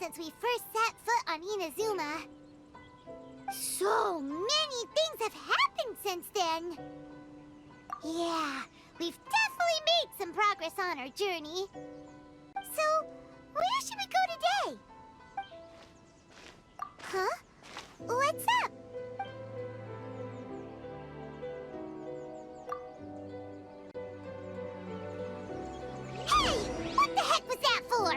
Since we first set foot on Inazuma. So many things have happened since then. Yeah, we've definitely made some progress on our journey. So, where should we go today? Huh? What's up? Hey! What the heck was that for?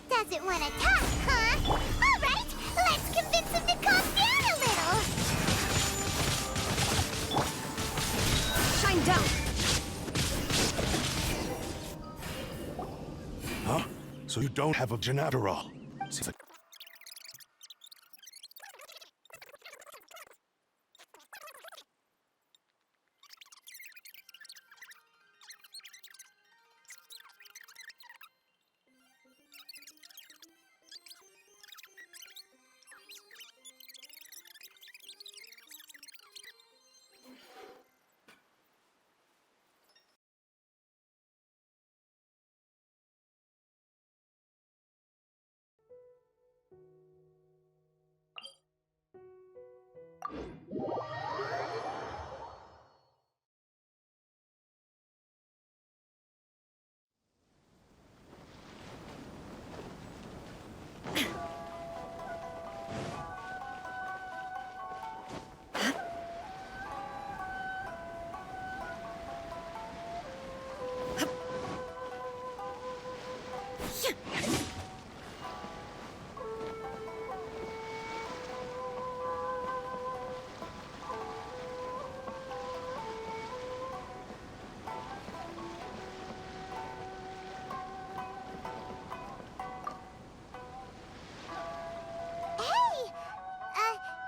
Doesn't want to talk, huh? All right, let's convince him to calm down a little. Shine down. Huh? So you don't have a Genshin after all? Seems like...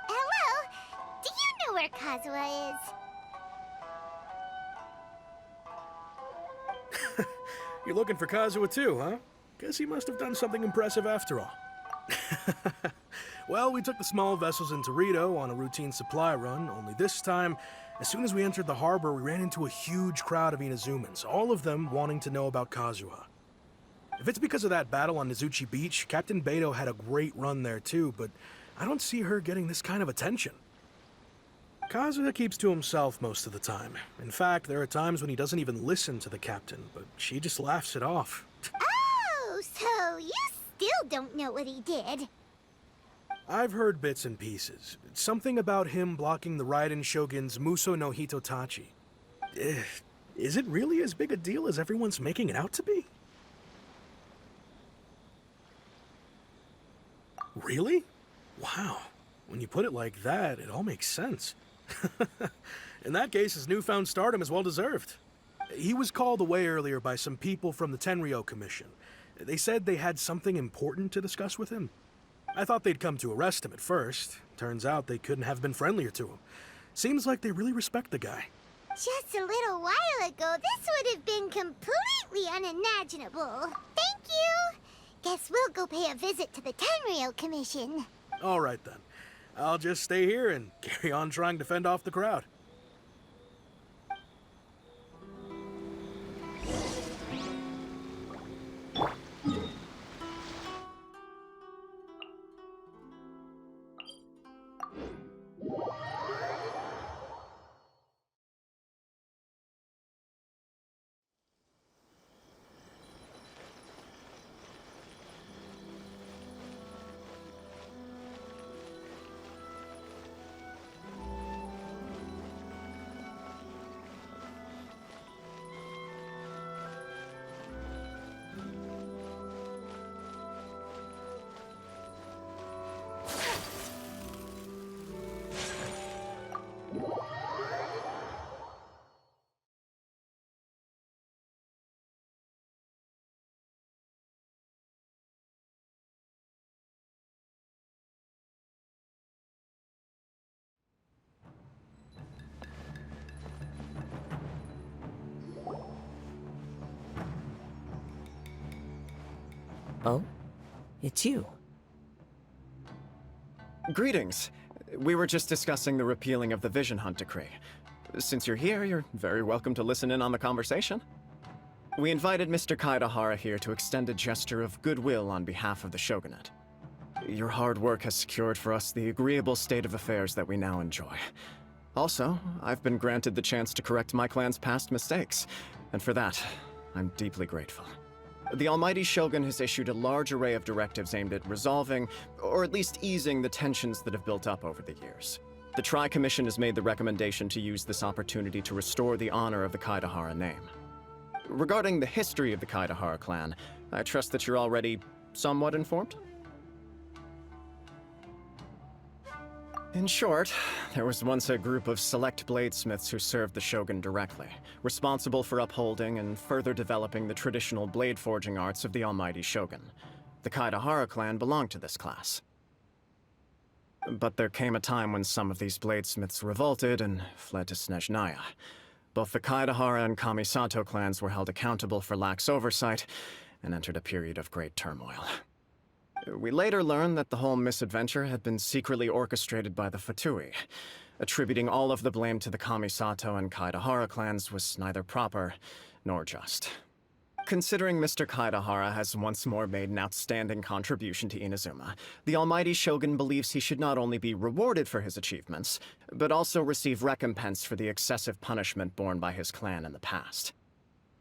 Hello? Do you know where Kazuha is? You're looking for Kazuha too, huh? Guess he must have done something impressive after all. Well, we took the small vessels into Rito on a routine supply run, only this time, as soon as we entered the harbor, we ran into a huge crowd of Inazumans, all of them wanting to know about Kazuha. If it's because of that battle on Nizuchi Beach, Captain Beto had a great run there too, but I don't see her getting this kind of attention. Kazuha keeps to himself most of the time. In fact, there are times when he doesn't even listen to the captain, but she just laughs it off. Oh, so you still don't know what he did? I've heard bits and pieces. Something about him blocking the Raiden Shogun's Muso no Hitotachi. Is it really as big a deal as everyone's making it out to be? Really? Wow. When you put it like that, it all makes sense. In that case, his newfound stardom is well deserved. He was called away earlier by some people from the Tenryou Commission. They said they had something important to discuss with him. I thought they'd come to arrest him at first. Turns out they couldn't have been friendlier to him. Seems like they really respect the guy. Just a little while ago, this would have been completely unimaginable. Thank you! Guess we'll go pay a visit to the Tenryou Commission. All right then. I'll just stay here and carry on trying to fend off the crowd. Oh? It's you. Greetings. We were just discussing the repealing of the Vision Hunt Decree. Since you're here, you're very welcome to listen in on the conversation. We invited Mr. Kaedehara here to extend a gesture of goodwill on behalf of the Shogunate. Your hard work has secured for us the agreeable state of affairs that we now enjoy. Also, I've been granted the chance to correct my clan's past mistakes, and for that, I'm deeply grateful. The Almighty Shogun has issued a large array of directives aimed at resolving, or at least easing, the tensions that have built up over the years. The Tri-Commission has made the recommendation to use this opportunity to restore the honor of the Kaedehara name. Regarding the history of the Kaedehara clan, I trust that you're already somewhat informed? In short, there was once a group of select bladesmiths who served the Shogun directly, responsible for upholding and further developing the traditional blade forging arts of the Almighty Shogun. The Kaedehara clan belonged to this class. But there came a time when some of these bladesmiths revolted and fled to Snezhnaya. Both the Kaedehara and Kamisato clans were held accountable for lax oversight and entered a period of great turmoil. We later learned that the whole misadventure had been secretly orchestrated by the Fatui. Attributing all of the blame to the Kamisato and Kaedehara clans was neither proper nor just. Considering Mr. Kaedehara has once more made an outstanding contribution to Inazuma, the Almighty Shogun believes he should not only be rewarded for his achievements, but also receive recompense for the excessive punishment borne by his clan in the past.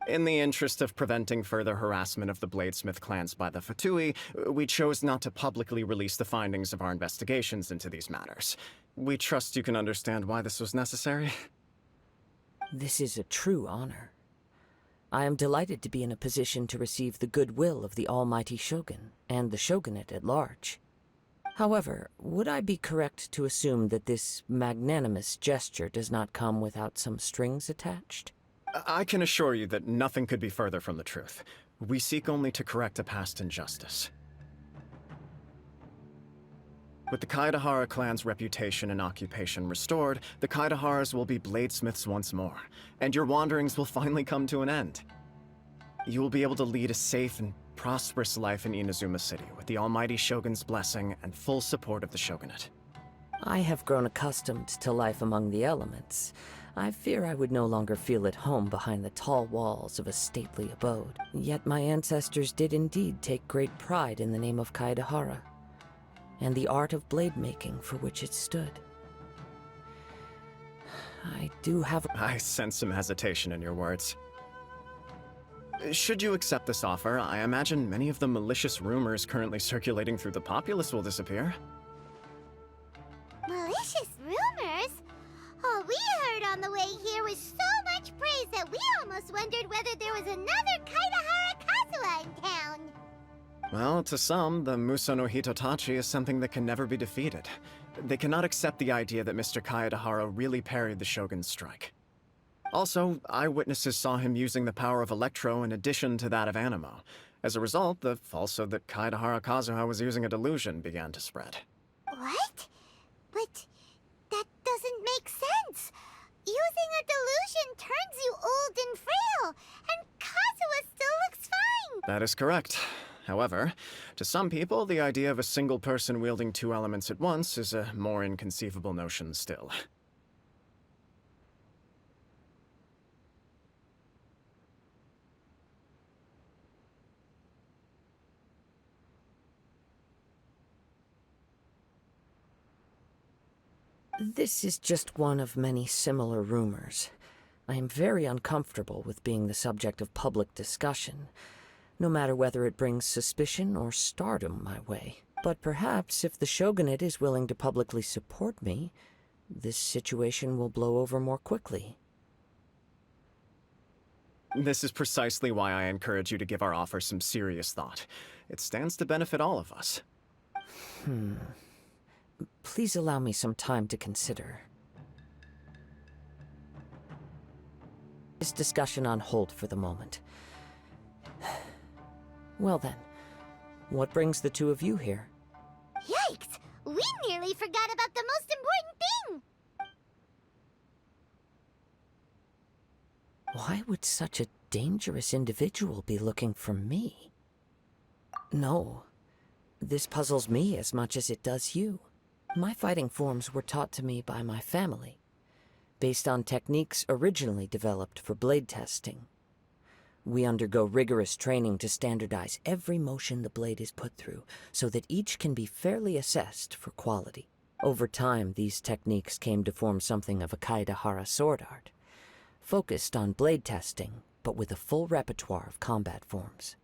In the interest of preventing further harassment of the bladesmith clans by the Fatui, we chose not to publicly release the findings of our investigations into these matters. We trust you can understand why this was necessary. This is a true honor. I am delighted to be in a position to receive the goodwill of the Almighty Shogun and the Shogunate at large. However, would I be correct to assume that this magnanimous gesture does not come without some strings attached? I can assure you that nothing could be further from the truth. We seek only to correct a past injustice. With the Kaedehara clan's reputation and occupation restored, the Kaedeharas will be bladesmiths once more, and your wanderings will finally come to an end. You will be able to lead a safe and prosperous life in Inazuma City with the Almighty Shogun's blessing and full support of the Shogunate. I have grown accustomed to life among the elements. I fear I would no longer feel at home behind the tall walls of a stately abode. Yet my ancestors did indeed take great pride in the name of Kaedehara, and the art of blade making for which it stood. I do have... I sense some hesitation in your words. Should you accept this offer, I imagine many of the malicious rumors currently circulating through the populace will disappear. Malicious rumors? All we heard on the way here was so much praise that we almost wondered whether there was another Kaedehara Kazuha in town. Well, to some, the Muso no Hitotachi is something that can never be defeated. They cannot accept the idea that Mr. Kaedehara really parried the Shogun's strike. Also, eyewitnesses saw him using the power of Electro in addition to that of Animo. As a result, the falsehood that Kaedehara Kazuha was using a delusion began to spread. What? But that doesn't make sense. Using a delusion turns you old and frail, and Kazuha still looks fine. That is correct. However, to some people, the idea of a single person wielding two elements at once is a more inconceivable notion still. This is just one of many similar rumors. I am very uncomfortable with being the subject of public discussion, no matter whether it brings suspicion or stardom my way. But perhaps if the Shogunate is willing to publicly support me, this situation will blow over more quickly. This is precisely why I encourage you to give our offer some serious thought. It stands to benefit all of us. Please allow me some time to consider. This discussion on hold for the moment. Well then, what brings the two of you here? Yikes! We nearly forgot about the most important thing! Why would such a dangerous individual be looking for me? No. This puzzles me as much as it does you. My fighting forms were taught to me by my family, based on techniques originally developed for blade testing. We undergo rigorous training to standardize every motion the blade is put through, so that each can be fairly assessed for quality. Over time, these techniques came to form something of a Kaedehara sword art, focused on blade testing, but with a full repertoire of combat forms.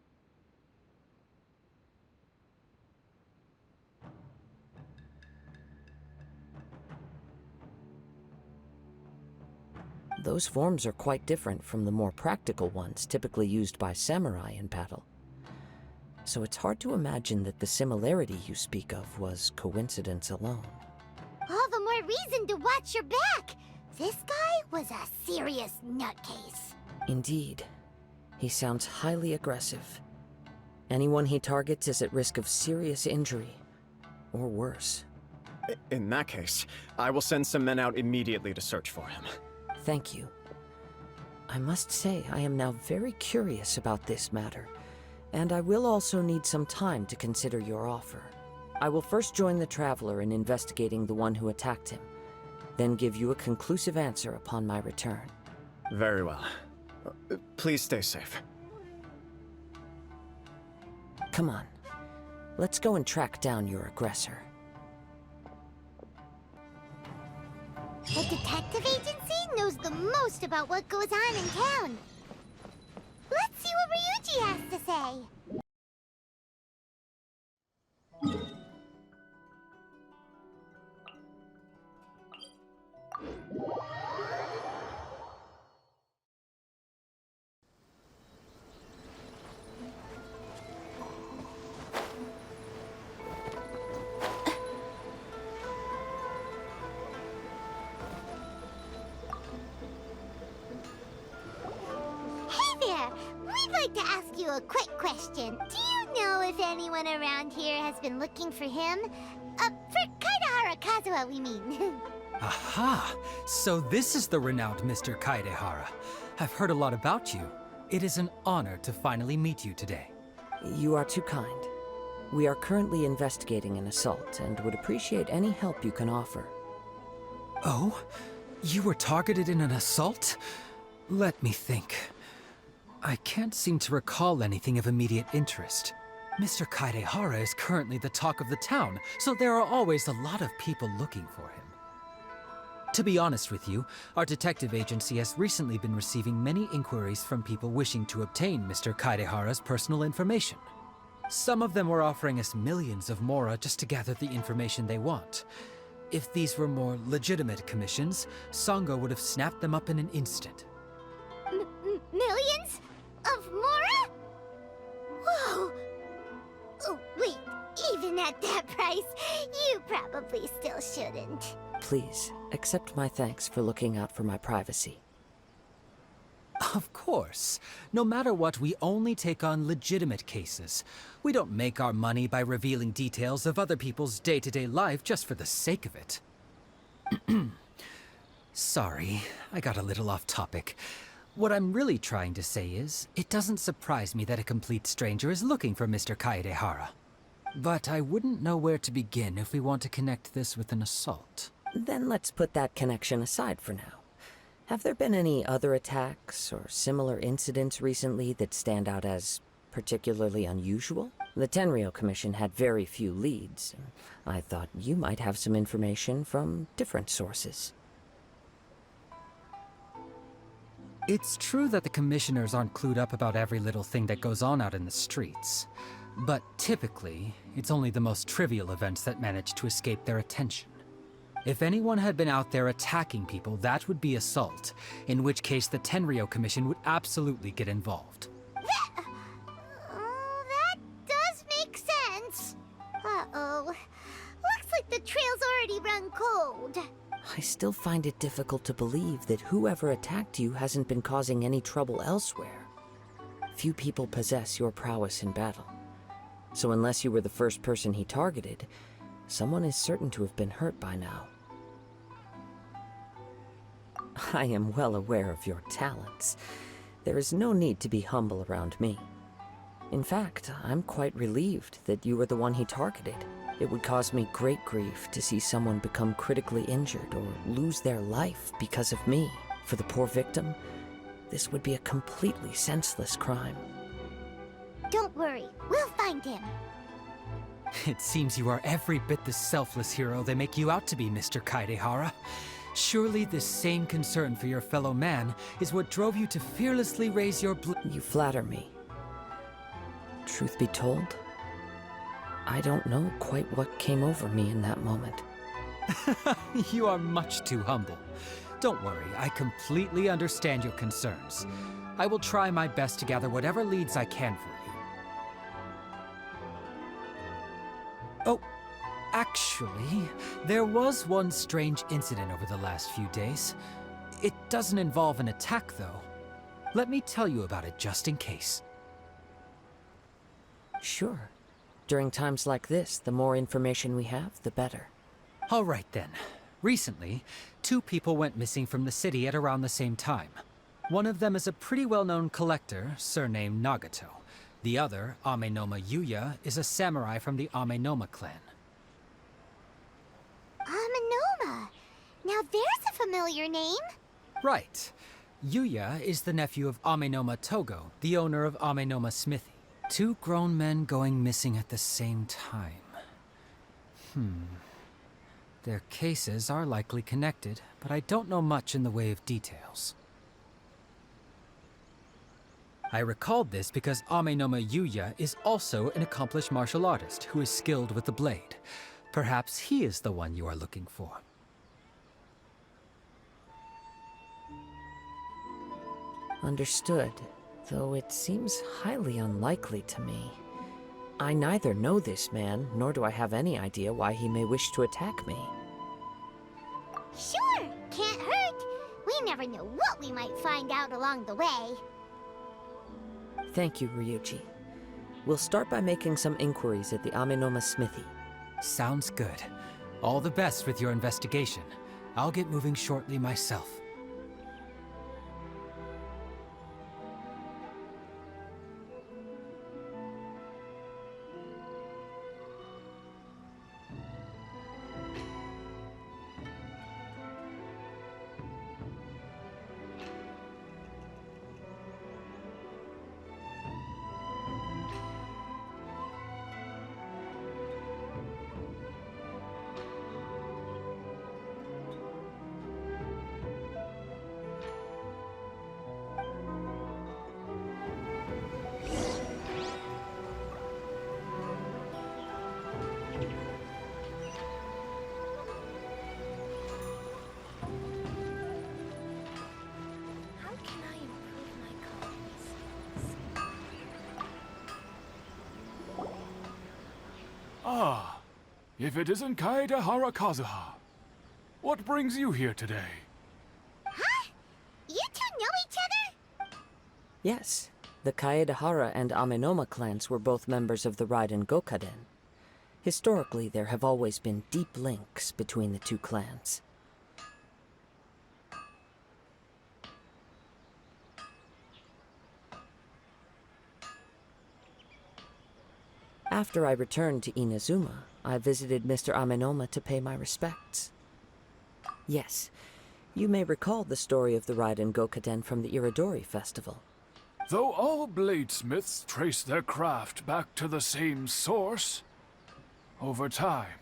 Those forms are quite different from the more practical ones typically used by samurai in battle. So it's hard to imagine that the similarity you speak of was coincidence alone. All the more reason to watch your back! This guy was a serious nutcase. Indeed. He sounds highly aggressive. Anyone he targets is at risk of serious injury, or worse. In that case, I will send some men out immediately to search for him. Thank you. I must say I am now very curious about this matter, and I will also need some time to consider your offer. I will first join the Traveler in investigating the one who attacked him, then give you a conclusive answer upon my return. Very well. Please stay safe. Come on. Let's go and track down your aggressor. The detective agency knows the most about what goes on in town. Let's see what Ryuji has to say. We'd like to ask you a quick question. Do you know if anyone around here has been looking for him? For Kaedehara Kazuha, we mean. Aha! So this is the renowned Mr. Kaedehara. I've heard a lot about you. It is an honor to finally meet you today. You are too kind. We are currently investigating an assault and would appreciate any help you can offer. Oh? You were targeted in an assault? Let me think. I can't seem to recall anything of immediate interest. Mr. Kaedehara is currently the talk of the town, so there are always a lot of people looking for him. To be honest with you, our detective agency has recently been receiving many inquiries from people wishing to obtain Mr. Kaedehara's personal information. Some of them were offering us millions of mora just to gather the information they want. If these were more legitimate commissions, Sango would have snapped them up in an instant. Millions? Of mora? Whoa! Oh, wait, even at that price, you probably still shouldn't. Please, accept my thanks for looking out for my privacy. Of course. No matter what, we only take on legitimate cases. We don't make our money by revealing details of other people's day-to-day life just for the sake of it. Sorry, I got a little off topic. What I'm really trying to say is, it doesn't surprise me that a complete stranger is looking for Mr. Kaedehara. But I wouldn't know where to begin if we want to connect this with an assault. Then let's put that connection aside for now. Have there been any other attacks or similar incidents recently that stand out as particularly unusual? The Tenryou Commission had very few leads. I thought you might have some information from different sources. It's true that the commissioners aren't clued up about every little thing that goes on out in the streets. But typically, it's only the most trivial events that manage to escape their attention. If anyone had been out there attacking people, that would be assault, in which case the Tenryou Commission would absolutely get involved. That does make sense. Uh-oh. Looks like the trail's already run cold. I still find it difficult to believe that whoever attacked you hasn't been causing any trouble elsewhere. Few people possess your prowess in battle. So unless you were the first person he targeted, someone is certain to have been hurt by now. I am well aware of your talents. There is no need to be humble around me. In fact, I'm quite relieved that you were the one he targeted. It would cause me great grief to see someone become critically injured or lose their life because of me. For the poor victim, this would be a completely senseless crime. Don't worry, we'll find him. It seems you are every bit the selfless hero they make you out to be, Mr. Kaedehara. Surely this same concern for your fellow man is what drove you to fearlessly raise your You flatter me. Truth be told, I don't know quite what came over me in that moment. You are much too humble. Don't worry, I completely understand your concerns. I will try my best to gather whatever leads I can for you. Oh, actually, there was one strange incident over the last few days. It doesn't involve an attack, though. Let me tell you about it just in case. Sure. During times like this, the more information we have, the better. All right, then. Recently, 2 people went missing from the city at around the same time. One of them is a pretty well-known collector, surnamed Nagato. The other, Amenoma Yuya, is a samurai from the Amenoma clan. Amenoma. Now there's a familiar name. Right. Yuya is the nephew of Amenoma Togo, the owner of Amenoma Smithy. 2 grown men going missing at the same time. Their cases are likely connected, but I don't know much in the way of details. I recalled this because Amenoma Yuya is also an accomplished martial artist who is skilled with the blade. Perhaps he is the one you are looking for. Understood, though it seems highly unlikely to me. I neither know this man, nor do I have any idea why he may wish to attack me. Sure, can't hurt. We never know what we might find out along the way. Thank you, Ryuji. We'll start by making some inquiries at the Amenoma Smithy. Sounds good. All the best with your investigation. I'll get moving shortly myself. How can I improve my confidence? Ah, if it isn't Kaedehara Kazuha. What brings you here today? Huh? You two know each other? Yes, the Kaedehara and Amenoma clans were both members of the Raiden Gokaden. Historically, there have always been deep links between the 2 clans. After I returned to Inazuma, I visited Mr. Amenoma to pay my respects. Yes, you may recall the story of the Raiden Gokaden from the Iridori Festival. Though all bladesmiths trace their craft back to the same source, over time,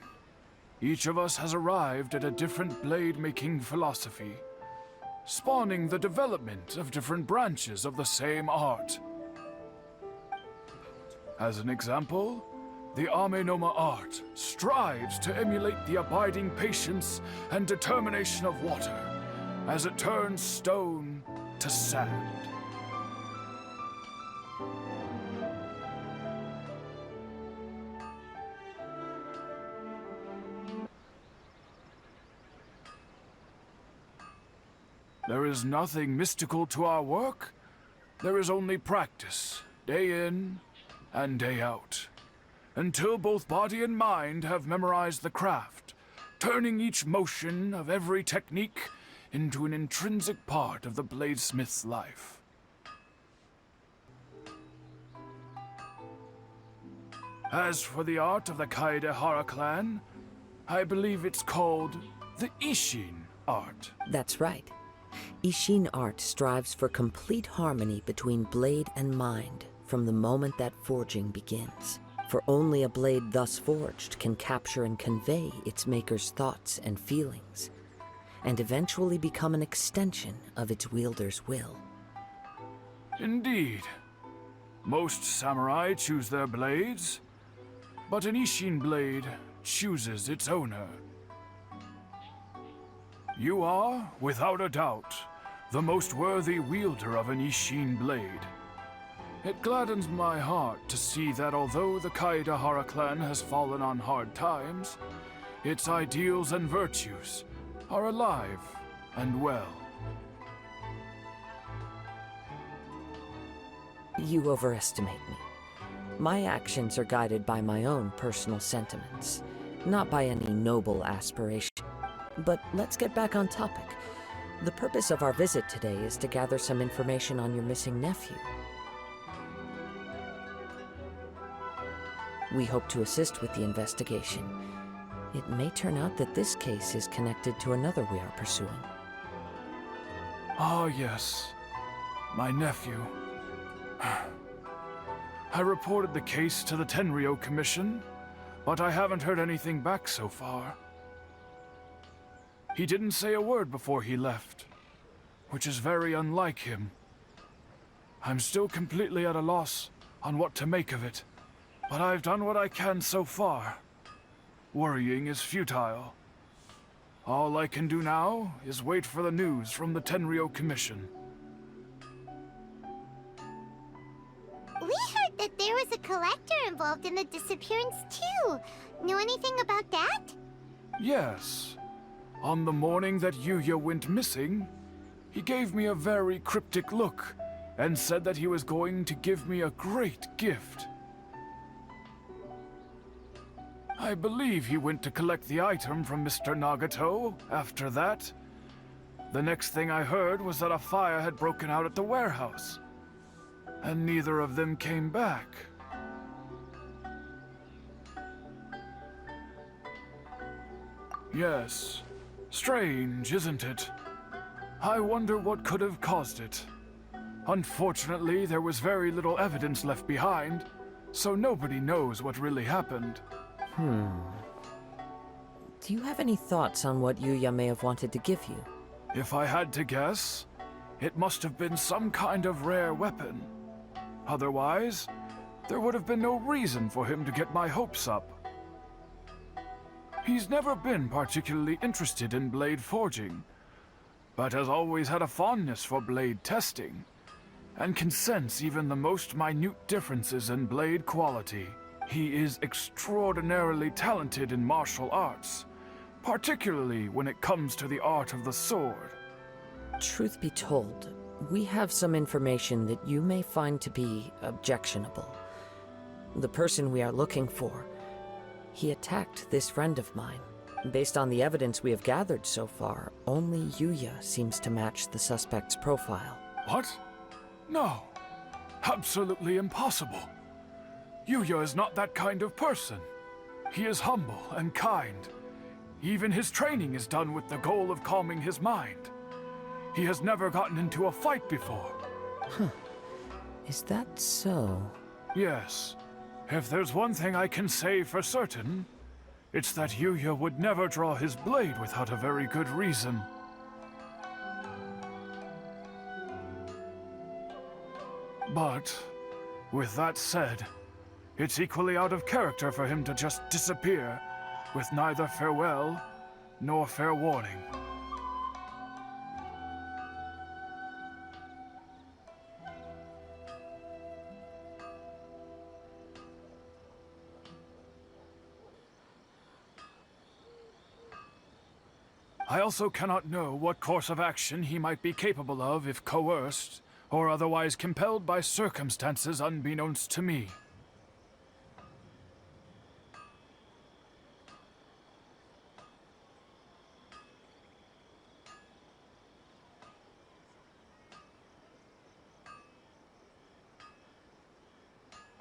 each of us has arrived at a different blade-making philosophy, spawning the development of different branches of the same art. As an example, the Amenoma art strives to emulate the abiding patience and determination of water as it turns stone to sand. There is nothing mystical to our work. There is only practice, day in and day out, until both body and mind have memorized the craft, turning each motion of every technique into an intrinsic part of the bladesmith's life. As for the art of the Kaedehara clan, I believe it's called the Ishin art. That's right. Ishin art strives for complete harmony between blade and mind from the moment that forging begins. For only a blade thus forged can capture and convey its maker's thoughts and feelings, and eventually become an extension of its wielder's will. Indeed. Most samurai choose their blades, but an Ishin blade chooses its owner. You are, without a doubt, the most worthy wielder of an Ishin blade. It gladdens my heart to see that although the Kaedehara clan has fallen on hard times, its ideals and virtues are alive and well. You overestimate me. My actions are guided by my own personal sentiments, not by any noble aspiration. But let's get back on topic. The purpose of our visit today is to gather some information on your missing nephew. We hope to assist with the investigation. It may turn out that this case is connected to another we are pursuing. Ah, yes. My nephew. I reported the case to the Tenryou Commission, but I haven't heard anything back so far. He didn't say a word before he left, which is very unlike him. I'm still completely at a loss on what to make of it, but I've done what I can so far. Worrying is futile. All I can do now is wait for the news from the Tenryou Commission. We heard that there was a collector involved in the disappearance too. Know anything about that? Yes. On the morning that Yuya went missing, he gave me a very cryptic look and said that he was going to give me a great gift. I believe he went to collect the item from Mr. Nagato after that. The next thing I heard was that a fire had broken out at the warehouse, and neither of them came back. Yes. Strange, isn't it? I wonder what could have caused it. Unfortunately, there was very little evidence left behind, so nobody knows what really happened. Do you have any thoughts on what Yuya may have wanted to give you? If I had to guess, it must have been some kind of rare weapon. Otherwise, there would have been no reason for him to get my hopes up. He's never been particularly interested in blade forging, but has always had a fondness for blade testing, and can sense even the most minute differences in blade quality. He is extraordinarily talented in martial arts, particularly when it comes to the art of the sword. Truth be told, we have some information that you may find to be objectionable. The person we are looking for, he attacked this friend of mine. Based on the evidence we have gathered so far, only Yuya seems to match the suspect's profile. What? No. Absolutely impossible. Yuya is not that kind of person. He is humble and kind. Even his training is done with the goal of calming his mind. He has never gotten into a fight before. Is that so? Yes. If there's one thing I can say for certain, it's that Yuya would never draw his blade without a very good reason. But, with that said, it's equally out of character for him to just disappear, with neither farewell nor fair warning. I also cannot know what course of action he might be capable of if coerced, or otherwise compelled by circumstances unbeknownst to me.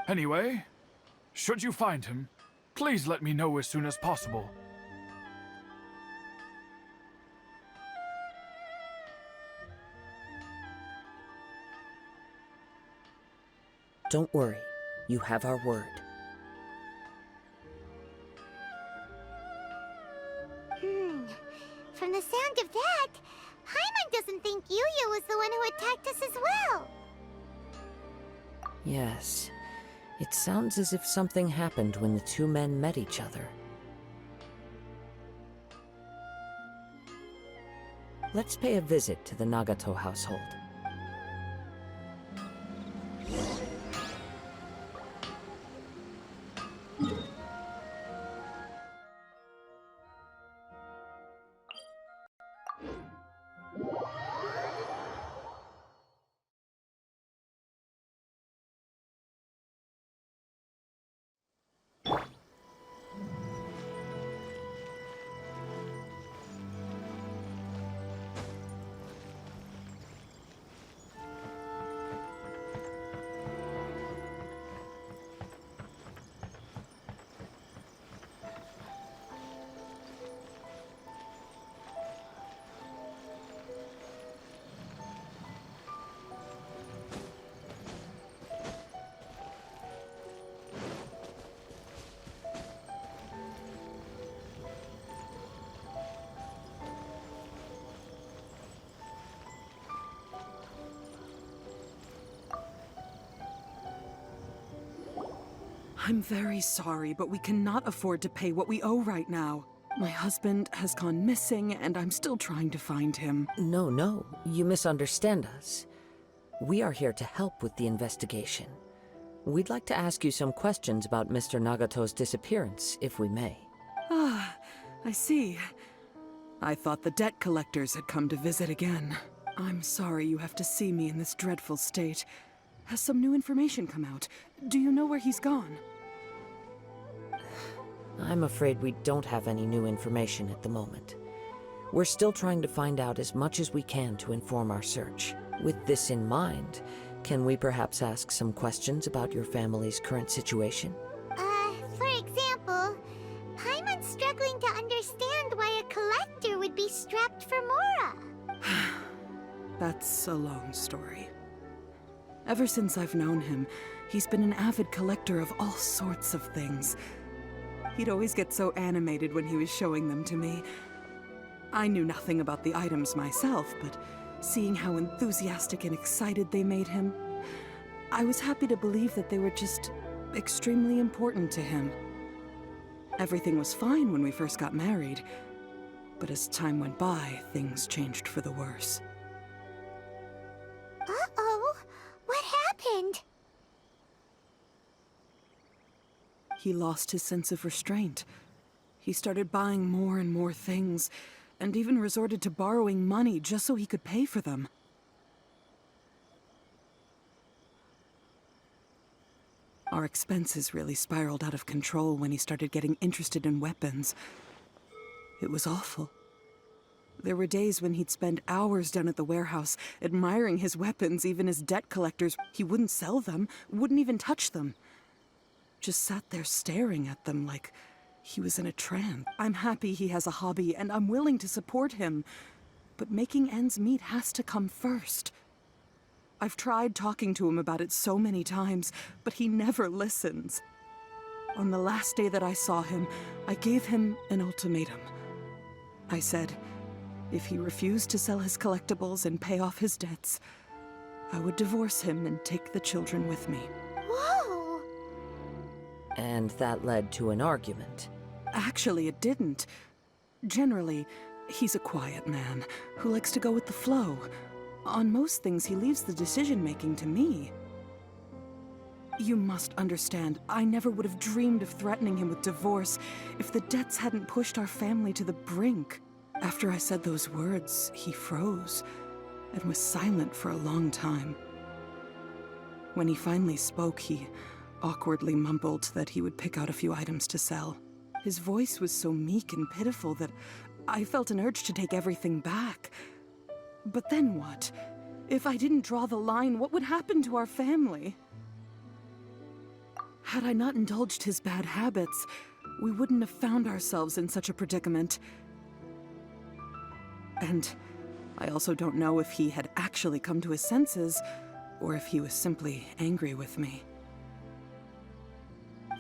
Anyway, Should you find him, please let me know as soon as possible. Don't worry. You have our word. From the sound of that, Paimon doesn't think Yuya was the one who attacked us as well. Yes. It sounds as if something happened when the two men met each other. Let's pay a visit to the Nagato household. I'm very sorry, but we cannot afford to pay what we owe right now. My husband has gone missing, and I'm still trying to find him. No, you misunderstand us. We are here to help with the investigation. We'd like to ask you some questions about Mr. Nagato's disappearance, if we may. Ah, I see. I thought the debt collectors had come to visit again. I'm sorry you have to see me in this dreadful state. Has some new information come out? Do you know where he's gone? I'm afraid we don't have any new information at the moment. We're still trying to find out as much as we can to inform our search. With this in mind, can we perhaps ask some questions about your family's current situation? For example, Paimon's struggling to understand why a collector would be strapped for Mora. That's a long story. Ever since I've known him, he's been an avid collector of all sorts of things. He'd always get so animated when he was showing them to me. I knew nothing about the items myself, but seeing how enthusiastic and excited they made him, I was happy to believe that they were just extremely important to him. Everything was fine when we first got married, but as time went by, things changed for the worse. Uh-oh, what happened? He lost his sense of restraint. He started buying more and more things, and even resorted to borrowing money just so he could pay for them. Our expenses really spiraled out of control when he started getting interested in weapons. It was awful. There were days when he'd spend hours down at the warehouse, admiring his weapons, even as debt collectors. He wouldn't sell them, wouldn't even touch them. Just sat there staring at them like he was in a trance. I'm happy he has a hobby, and I'm willing to support him. But making ends meet has to come first. I've tried talking to him about it so many times, but he never listens. On the last day that I saw him, I gave him an ultimatum. I said, if he refused to sell his collectibles and pay off his debts, I would divorce him and take the children with me. Whoa! And that led to an argument. Actually, it didn't. Generally, he's a quiet man who likes to go with the flow. On most things, he leaves the decision-making to me. You must understand, I never would have dreamed of threatening him with divorce if the debts hadn't pushed our family to the brink. After I said those words, he froze and was silent for a long time. When he finally spoke, he awkwardly mumbled that he would pick out a few items to sell. His voice was so meek and pitiful that I felt an urge to take everything back. But then what? If I didn't draw the line, what would happen to our family? Had I not indulged his bad habits, we wouldn't have found ourselves in such a predicament. And I also don't know if he had actually come to his senses, or if he was simply angry with me.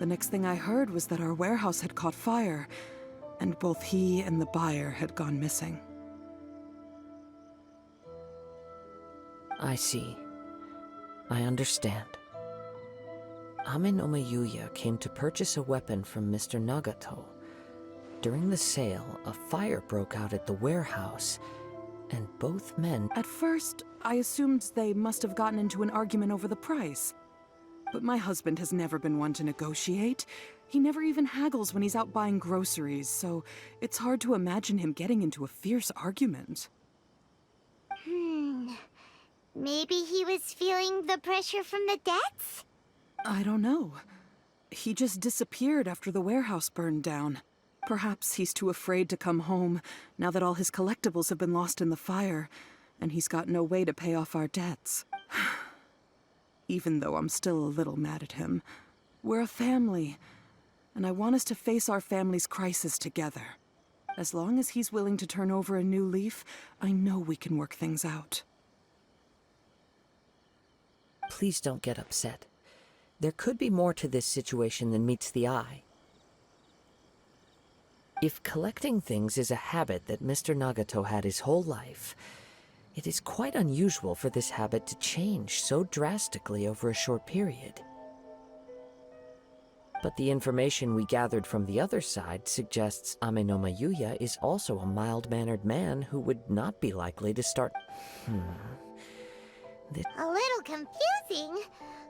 The next thing I heard was that our warehouse had caught fire, and both he and the buyer had gone missing. I see. I understand. Ame no Yuya came to purchase a weapon from Mr. Nagato. During the sale, a fire broke out at the warehouse, and both men... At first, I assumed they must have gotten into an argument over the price. But my husband has never been one to negotiate. He never even haggles when he's out buying groceries, so it's hard to imagine him getting into a fierce argument. Maybe he was feeling the pressure from the debts? I don't know. He just disappeared after the warehouse burned down. Perhaps he's too afraid to come home, now that all his collectibles have been lost in the fire, and he's got no way to pay off our debts. Even though I'm still a little mad at him. We're a family, and I want us to face our family's crisis together. As long as he's willing to turn over a new leaf, I know we can work things out. Please don't get upset. There could be more to this situation than meets the eye. If collecting things is a habit that Mr. Nagato had his whole life, it is quite unusual for this habit to change so drastically over a short period. But the information we gathered from the other side suggests Ame no Yuya is also a mild-mannered man who would not be likely to start... A little confusing.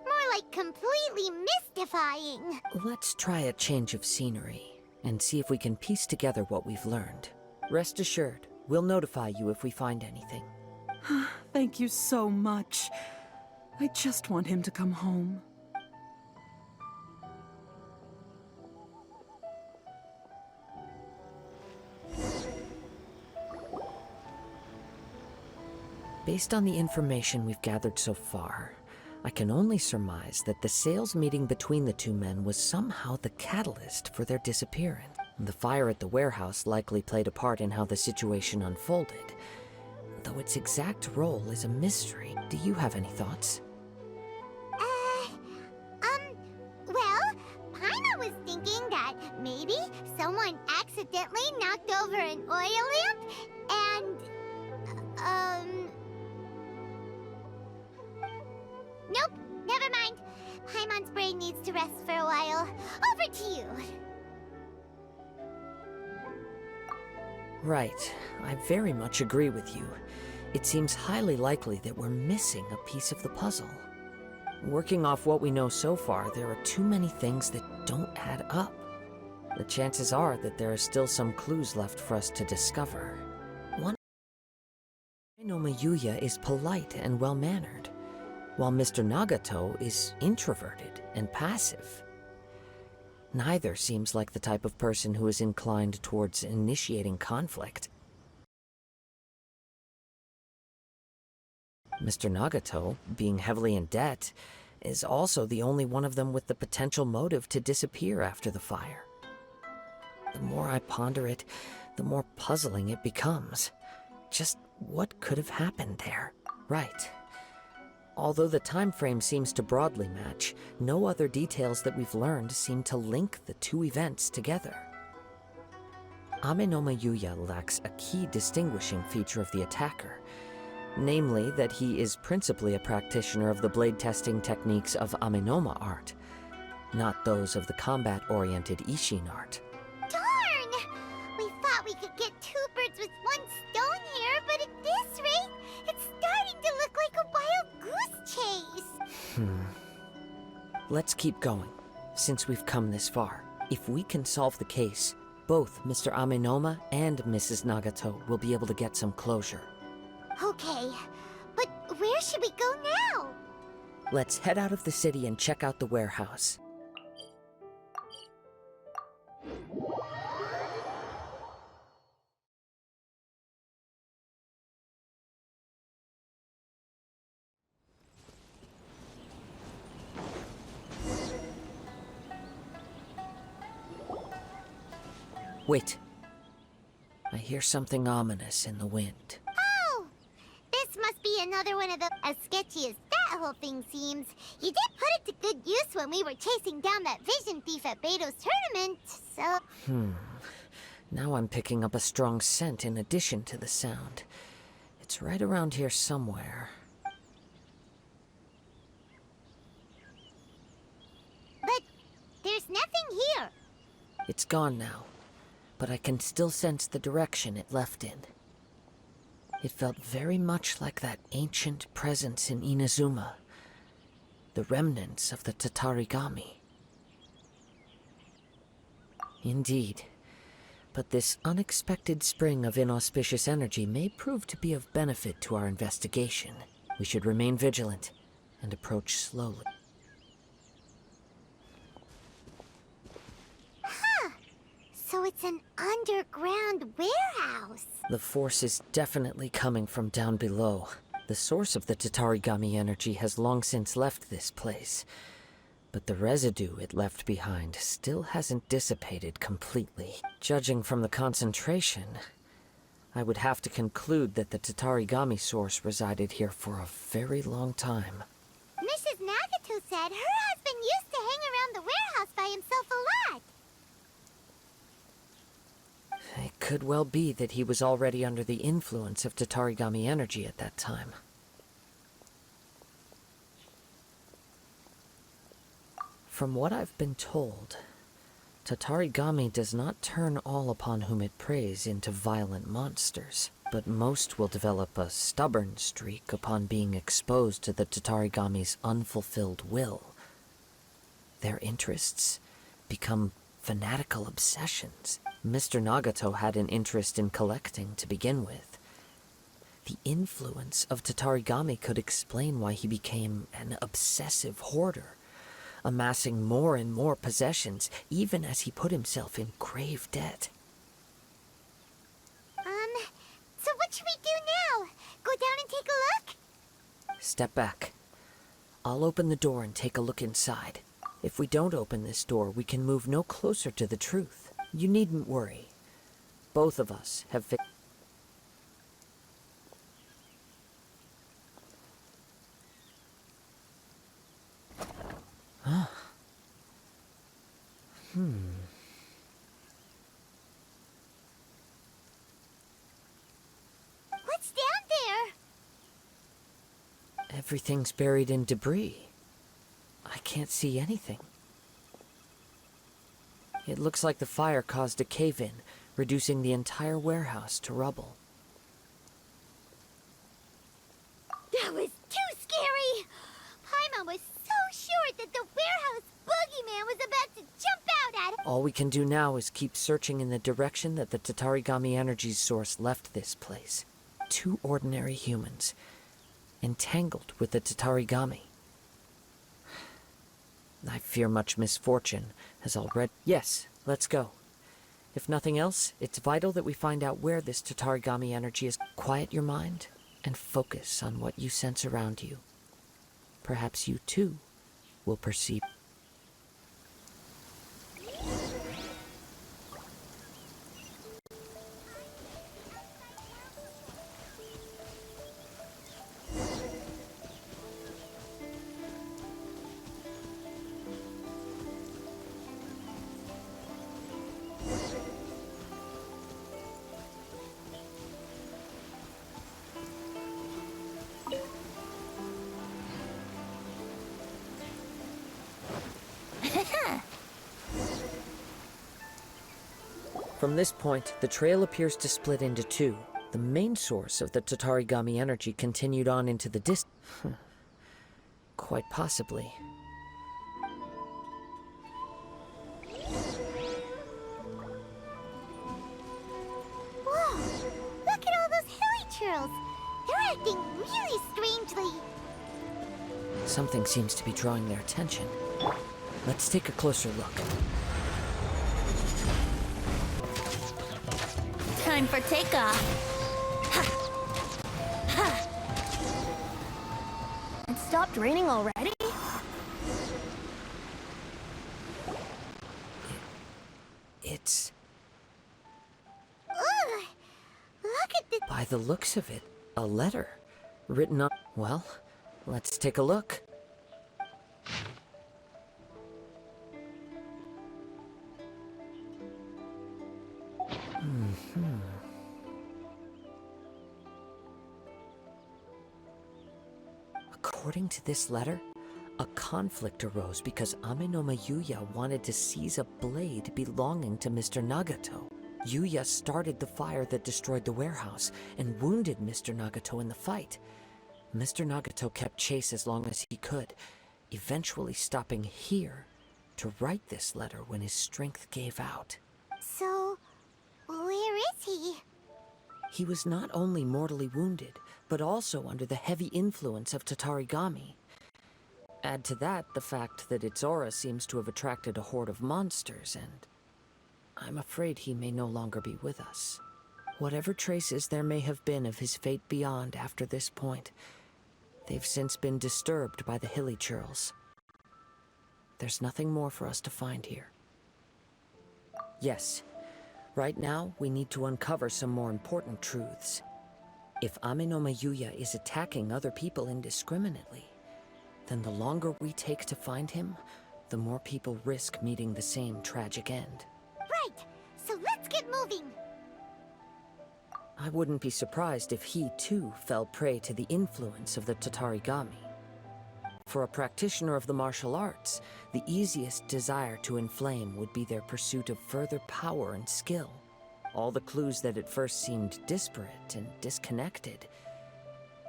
More like completely mystifying. Let's try a change of scenery and see if we can piece together what we've learned. Rest assured, we'll notify you if we find anything. Thank you so much. I just want him to come home. Based on the information we've gathered so far, I can only surmise that the sales meeting between the two men was somehow the catalyst for their disappearance. The fire at the warehouse likely played a part in how the situation unfolded, though its exact role is a mystery. Do you have any thoughts? Well, Paimon was thinking that maybe someone accidentally knocked over an oil lamp and, Nope, never mind. Paimon's brain needs to rest for a while. Over to you. Right. I very much agree with you. It seems highly likely that we're missing a piece of the puzzle. Working off what we know so far, there are too many things that don't add up. The chances are that there are still some clues left for us to discover. One, no Yuya is polite and well-mannered, while Mr. Nagato is introverted and passive. Neither seems like the type of person who is inclined towards initiating conflict. Mr. Nagato, being heavily in debt, is also the only one of them with the potential motive to disappear after the fire. The more I ponder it, the more puzzling it becomes. Just what could have happened there? Right. Although the time frame seems to broadly match, no other details that we've learned seem to link the two events together. Ame no Yuya lacks a key distinguishing feature of the attacker, namely that he is principally a practitioner of the blade testing techniques of Amenoma art, not those of the combat-oriented Ishin art. Darn! We thought we could get two birds with one stone here, but at this rate, it's starting to look like a wild goose chase. Let's keep going, since we've come this far. If we can solve the case, both Mr. Amenoma and Mrs. Nagato will be able to get some closure. Okay, but where should we go now? Let's head out of the city and check out the warehouse. Wait. I hear something ominous in the wind. Oh! This must be another one of the... As sketchy as that whole thing seems, you did put it to good use when we were chasing down that vision thief at Beto's tournament, so... Now I'm picking up a strong scent in addition to the sound. It's right around here somewhere. But there's nothing here. It's gone now, but I can still sense the direction it left in. It felt very much like that ancient presence in Inazuma, the remnants of the Tatarigami. Indeed, but this unexpected spring of inauspicious energy may prove to be of benefit to our investigation. We should remain vigilant and approach slowly. So it's an underground warehouse. The force is definitely coming from down below. The source of the Tatarigami energy has long since left this place, but the residue it left behind still hasn't dissipated completely. Judging from the concentration, I would have to conclude that the Tatarigami source resided here for a very long time. Mrs. Nagato said her husband used to hang around the warehouse by himself a lot. It could well be that he was already under the influence of Tatarigami energy at that time. From what I've been told, Tatarigami does not turn all upon whom it preys into violent monsters, but most will develop a stubborn streak upon being exposed to the Tatarigami's unfulfilled will. Their interests become fanatical obsessions. Mr. Nagato had an interest in collecting to begin with. The influence of Tatarigami could explain why he became an obsessive hoarder, amassing more and more possessions, even as he put himself in grave debt. So what should we do now? Go down and take a look? Step back. I'll open the door and take a look inside. If we don't open this door, we can move no closer to the truth. You needn't worry. Both of us have What's down there? Everything's buried in debris. I can't see anything. It looks like the fire caused a cave-in, reducing the entire warehouse to rubble. That was too scary! Paimon was so sure that the warehouse boogeyman was about to jump out at it. All we can do now is keep searching in the direction that the Tatarigami energy's source left this place. 2 ordinary humans, entangled with the Tatarigami. I fear much misfortune has already... Yes, let's go. If nothing else, it's vital that we find out where this Tatarigami energy is. Quiet your mind and focus on what you sense around you. Perhaps you too will perceive... From this point, the trail appears to split into 2. The main source of the Tatarigami energy continued on into the distance. Quite possibly. Whoa! Look at all those hilly churls! They're acting really strangely. Something seems to be drawing their attention. Let's take a closer look. Time for takeoff. It stopped raining already? By the looks of it, a letter written on... Well, let's take a look. According to this letter, a conflict arose because Ame no Yuya wanted to seize a blade belonging to Mr. Nagato. Yuya started the fire that destroyed the warehouse and wounded Mr. Nagato in the fight. Mr. Nagato kept chase as long as he could, eventually stopping here to write this letter when his strength gave out. So, where is he? He was not only mortally wounded, but also under the heavy influence of Tatarigami. Add to that the fact that its aura seems to have attracted a horde of monsters, and I'm afraid he may no longer be with us. Whatever traces there may have been of his fate beyond after this point, they've since been disturbed by the hilly churls. There's nothing more for us to find here. Yes, right now we need to uncover some more important truths. If Ame no Yuya is attacking other people indiscriminately, then the longer we take to find him, the more people risk meeting the same tragic end. Right, so let's get moving. I wouldn't be surprised if he, too, fell prey to the influence of the Tatarigami. For a practitioner of the martial arts, the easiest desire to inflame would be their pursuit of further power and skill. All the clues that at first seemed disparate and disconnected,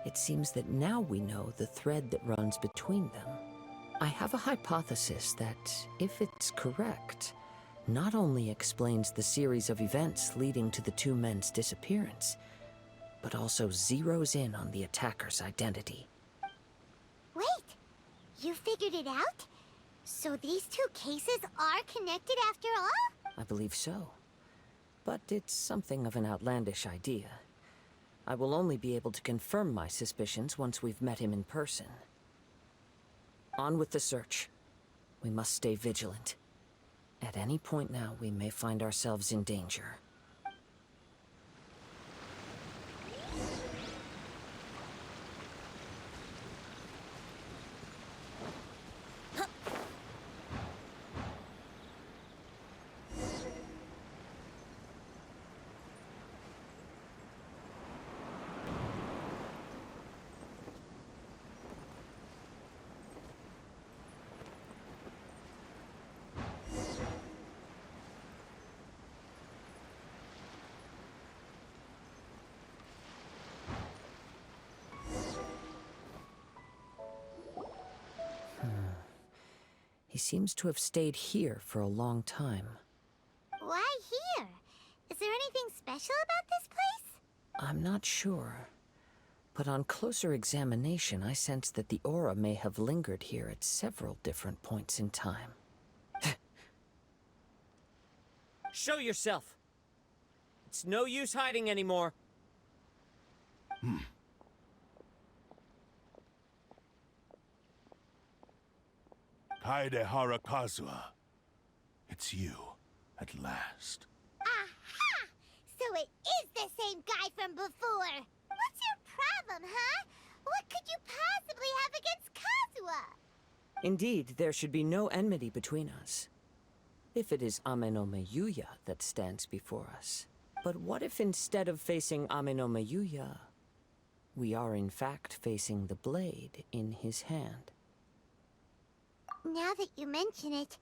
it seems that now we know the thread that runs between them. I have a hypothesis that, if it's correct, not only explains the series of events leading to the two men's disappearance, but also zeroes in on the attacker's identity. Wait, you figured it out? So these two cases are connected after all? I believe so. But it's something of an outlandish idea. I will only be able to confirm my suspicions once we've met him in person. On with the search. We must stay vigilant. At any point now, we may find ourselves in danger. He seems to have stayed here for a long time. Why here? Is there anything special about this place? I'm not sure. But on closer examination, I sense that the aura may have lingered here at several different points in time. Show yourself! It's no use hiding anymore. Kaedehara Kazuha. It's you, at last. Aha! So it is the same guy from before! What's your problem, huh? What could you possibly have against Kazuha? Indeed, there should be no enmity between us. If it is Ame no Yuya that stands before us. But what if instead of facing Ame no Yuya, we are in fact facing the blade in his hand? Now that you mention it,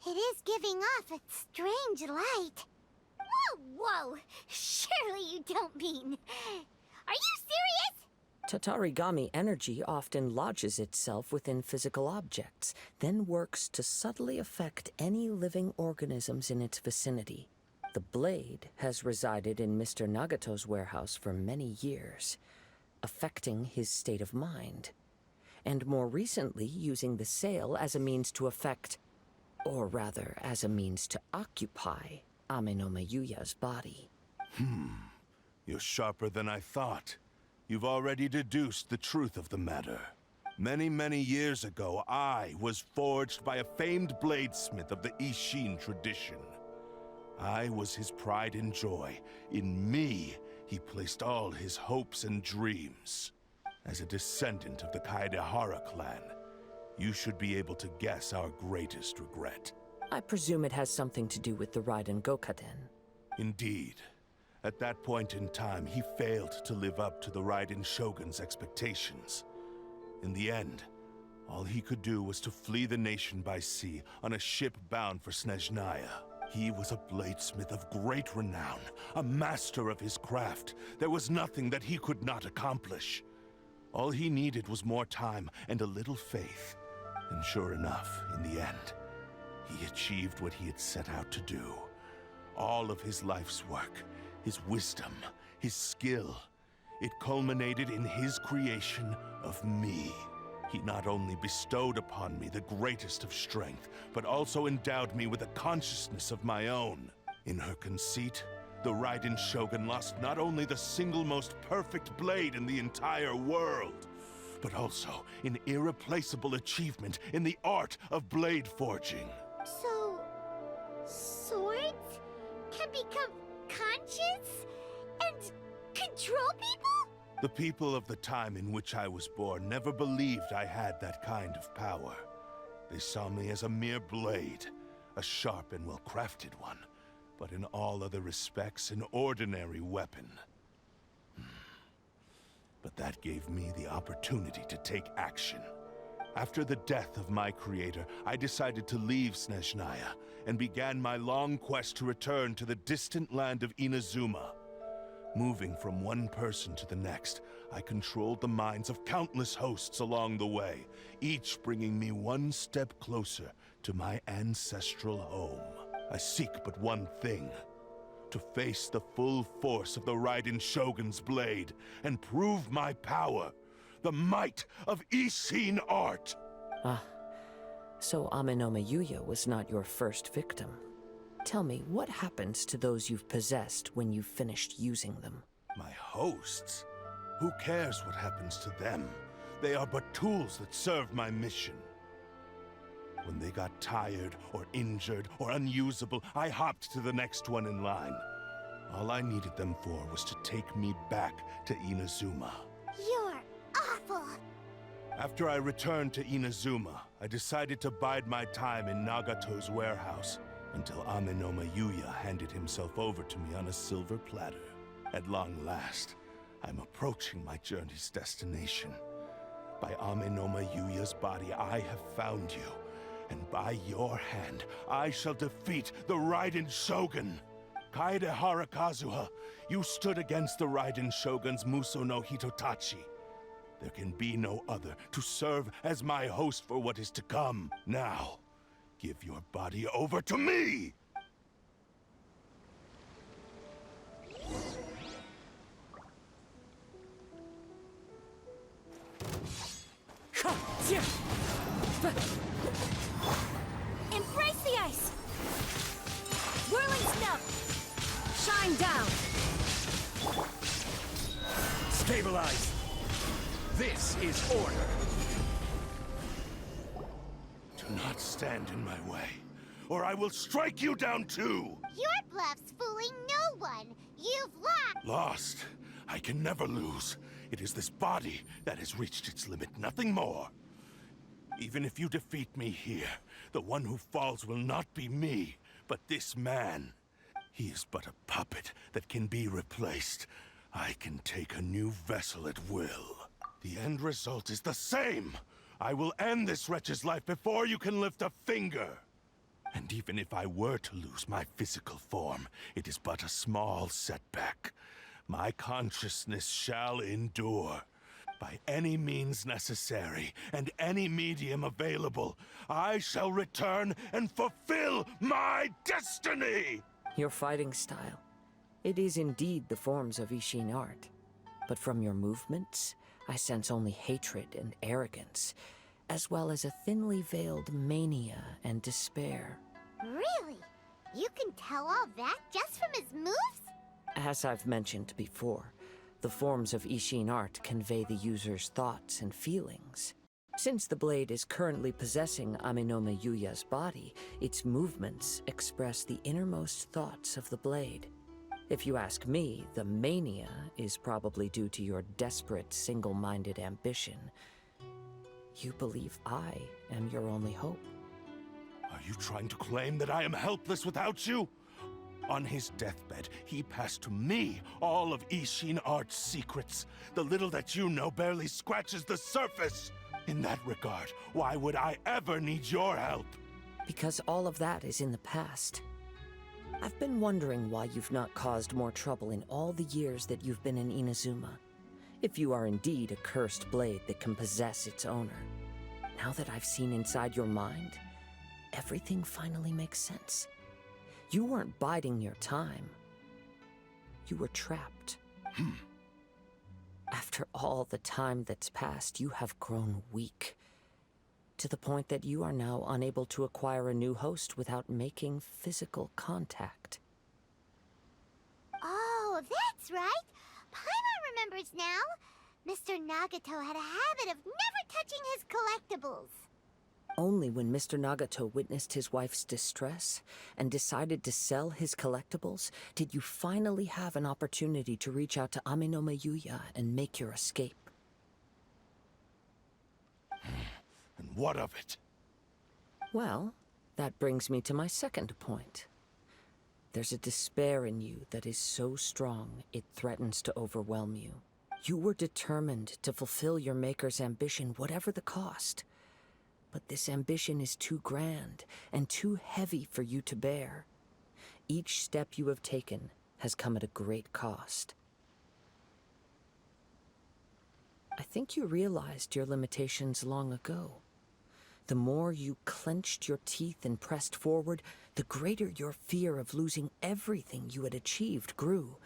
it is giving off a strange light. Whoa, whoa! Surely you don't mean... Are you serious? Tatarigami energy often lodges itself within physical objects, then works to subtly affect any living organisms in its vicinity. The blade has resided in Mr. Nagato's warehouse for many years, affecting his state of mind, and more recently using the sale as a means to affect, or rather as a means to occupy, Ame no Yuya's body. You're sharper than I thought. You've already deduced the truth of the matter. Many, many years ago, I was forged by a famed bladesmith of the Ishin tradition. I was his pride and joy. In me, he placed all his hopes and dreams. As a descendant of the Kaedehara clan, you should be able to guess our greatest regret. I presume it has something to do with the Raiden Gokaden. Indeed. At that point in time, he failed to live up to the Raiden Shogun's expectations. In the end, all he could do was to flee the nation by sea on a ship bound for Snezhnaya. He was a bladesmith of great renown, a master of his craft. There was nothing that he could not accomplish. All he needed was more time and a little faith. And sure enough, in the end, he achieved what he had set out to do. All of his life's work, his wisdom, his skill, it culminated in his creation of me. He not only bestowed upon me the greatest of strength, but also endowed me with a consciousness of my own. In her conceit, the Raiden Shogun lost not only the single most perfect blade in the entire world, but also an irreplaceable achievement in the art of blade forging. So, swords can become conscious and control people? The people of the time in which I was born never believed I had that kind of power. They saw me as a mere blade, a sharp and well-crafted one, but in all other respects an ordinary weapon. But that gave me the opportunity to take action. After the death of my creator, I decided to leave Snezhnaya and began my long quest to return to the distant land of Inazuma. Moving from one person to the next, I controlled the minds of countless hosts along the way, each bringing me one step closer to my ancestral home. I seek but one thing: to face the full force of the Raiden Shogun's blade and prove my power, the might of Ishin art. Ah, so Amenoma Yuya was not your first victim. Tell me, what happens to those you've possessed when you've finished using them? My hosts? Who cares what happens to them? They are but tools that serve my mission. When they got tired, or injured, or unusable, I hopped to the next one in line. All I needed them for was to take me back to Inazuma. You're awful. After I returned to Inazuma, I decided to bide my time in Nagato's warehouse until Amenoma Yuya handed himself over to me on a silver platter. At long last, I'm approaching my journey's destination. By Amenoma Yuya's body, I have found you, and by your hand, I shall defeat the Raiden Shogun. Kaedehara Kazuha, you stood against the Raiden Shogun's Muso no Hitotachi. There can be no other to serve as my host for what is to come. Now, give your body over to me! Embrace the ice! Whirling snow! Shine down! Stabilize! This is order! Do not stand in my way, or I will strike you down too! Your bluff's fooling no one. You've lost. Lost? I can never lose. It is this body that has reached its limit, nothing more. Even if you defeat me here, the one who falls will not be me, but this man. He is but a puppet that can be replaced. I can take a new vessel at will. The end result is the same! I will end this wretch's life before you can lift a finger! And even if I were to lose my physical form, it is but a small setback. My consciousness shall endure. By any means necessary, and any medium available, I shall return and fulfill my destiny! Your fighting style. It is indeed the forms of Ishin art. But from your movements, I sense only hatred and arrogance, as well as a thinly veiled mania and despair. Really? You can tell all that just from his moves? As I've mentioned before, the forms of Ishin art convey the user's thoughts and feelings. Since the blade is currently possessing Amenoma Yuya's body, its movements express the innermost thoughts of the blade. If you ask me, the mania is probably due to your desperate, single-minded ambition. You believe I am your only hope. Are you trying to claim that I am helpless without you? On his deathbed, he passed to me all of Ishin Art's secrets. The little that you know barely scratches the surface. In that regard, why would I ever need your help? Because all of that is in the past. I've been wondering why you've not caused more trouble in all the years that you've been in Inazuma. If you are indeed a cursed blade that can possess its owner. Now that I've seen inside your mind, everything finally makes sense. You weren't biding your time. You were trapped. After all the time that's passed, you have grown weak. To the point that you are now unable to acquire a new host without making physical contact. Oh, that's right. Paimon remembers now. Mr. Nagato had a habit of never touching his collectibles. Only when Mr. Nagato witnessed his wife's distress and decided to sell his collectibles did you finally have an opportunity to reach out to Amenoma Yuya and make your escape. And what of it? Well, that brings me to my second point. There's a despair in you that is so strong it threatens to overwhelm you. You were determined to fulfill your maker's ambition, whatever the cost. But this ambition is too grand and too heavy for you to bear. Each step you have taken has come at a great cost. I think you realized your limitations long ago. The more you clenched your teeth and pressed forward, the greater your fear of losing everything you had achieved grew,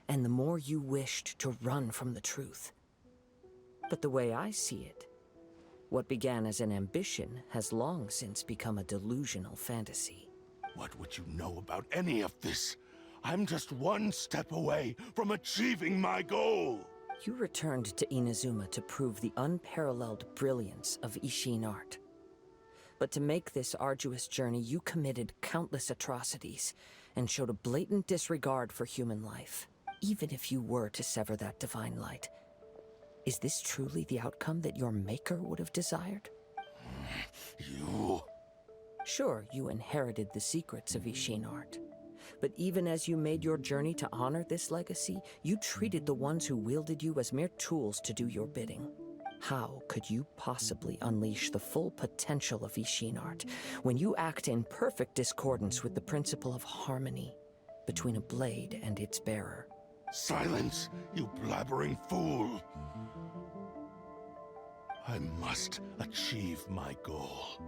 and the more you wished to run from the truth. But the way I see it, what began as an ambition has long since become a delusional fantasy. What would you know about any of this? I'm just one step away from achieving my goal! You returned to Inazuma to prove the unparalleled brilliance of Ishin art. But to make this arduous journey, you committed countless atrocities and showed a blatant disregard for human life. Even if you were to sever that divine light, is this truly the outcome that your maker would have desired? You... Sure, you inherited the secrets of Ishin art. But even as you made your journey to honor this legacy, you treated the ones who wielded you as mere tools to do your bidding. How could you possibly unleash the full potential of Ishin art when you act in perfect discordance with the principle of harmony between a blade and its bearer? Silence, you blabbering fool! I must achieve my goal.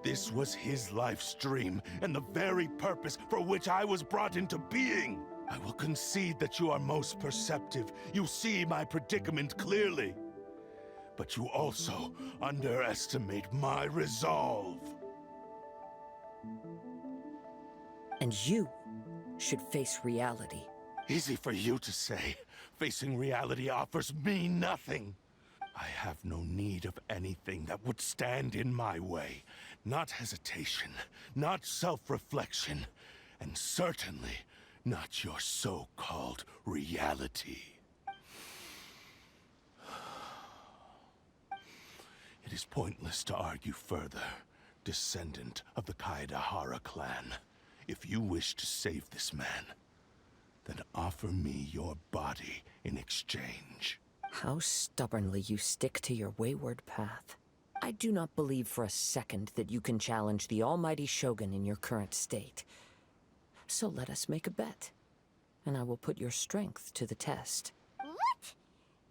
This was his life's dream, and the very purpose for which I was brought into being. I will concede that you are most perceptive. You see my predicament clearly. But you also underestimate my resolve. And you should face reality. Easy for you to say. Facing reality offers me nothing. I have no need of anything that would stand in my way. Not hesitation, not self-reflection, and certainly not your so-called reality. It is pointless to argue further, descendant of the Kaedehara clan. If you wish to save this man, then offer me your body in exchange. How stubbornly you stick to your wayward path. I do not believe for a second that you can challenge the almighty Shogun in your current state. So let us make a bet, and I will put your strength to the test. What?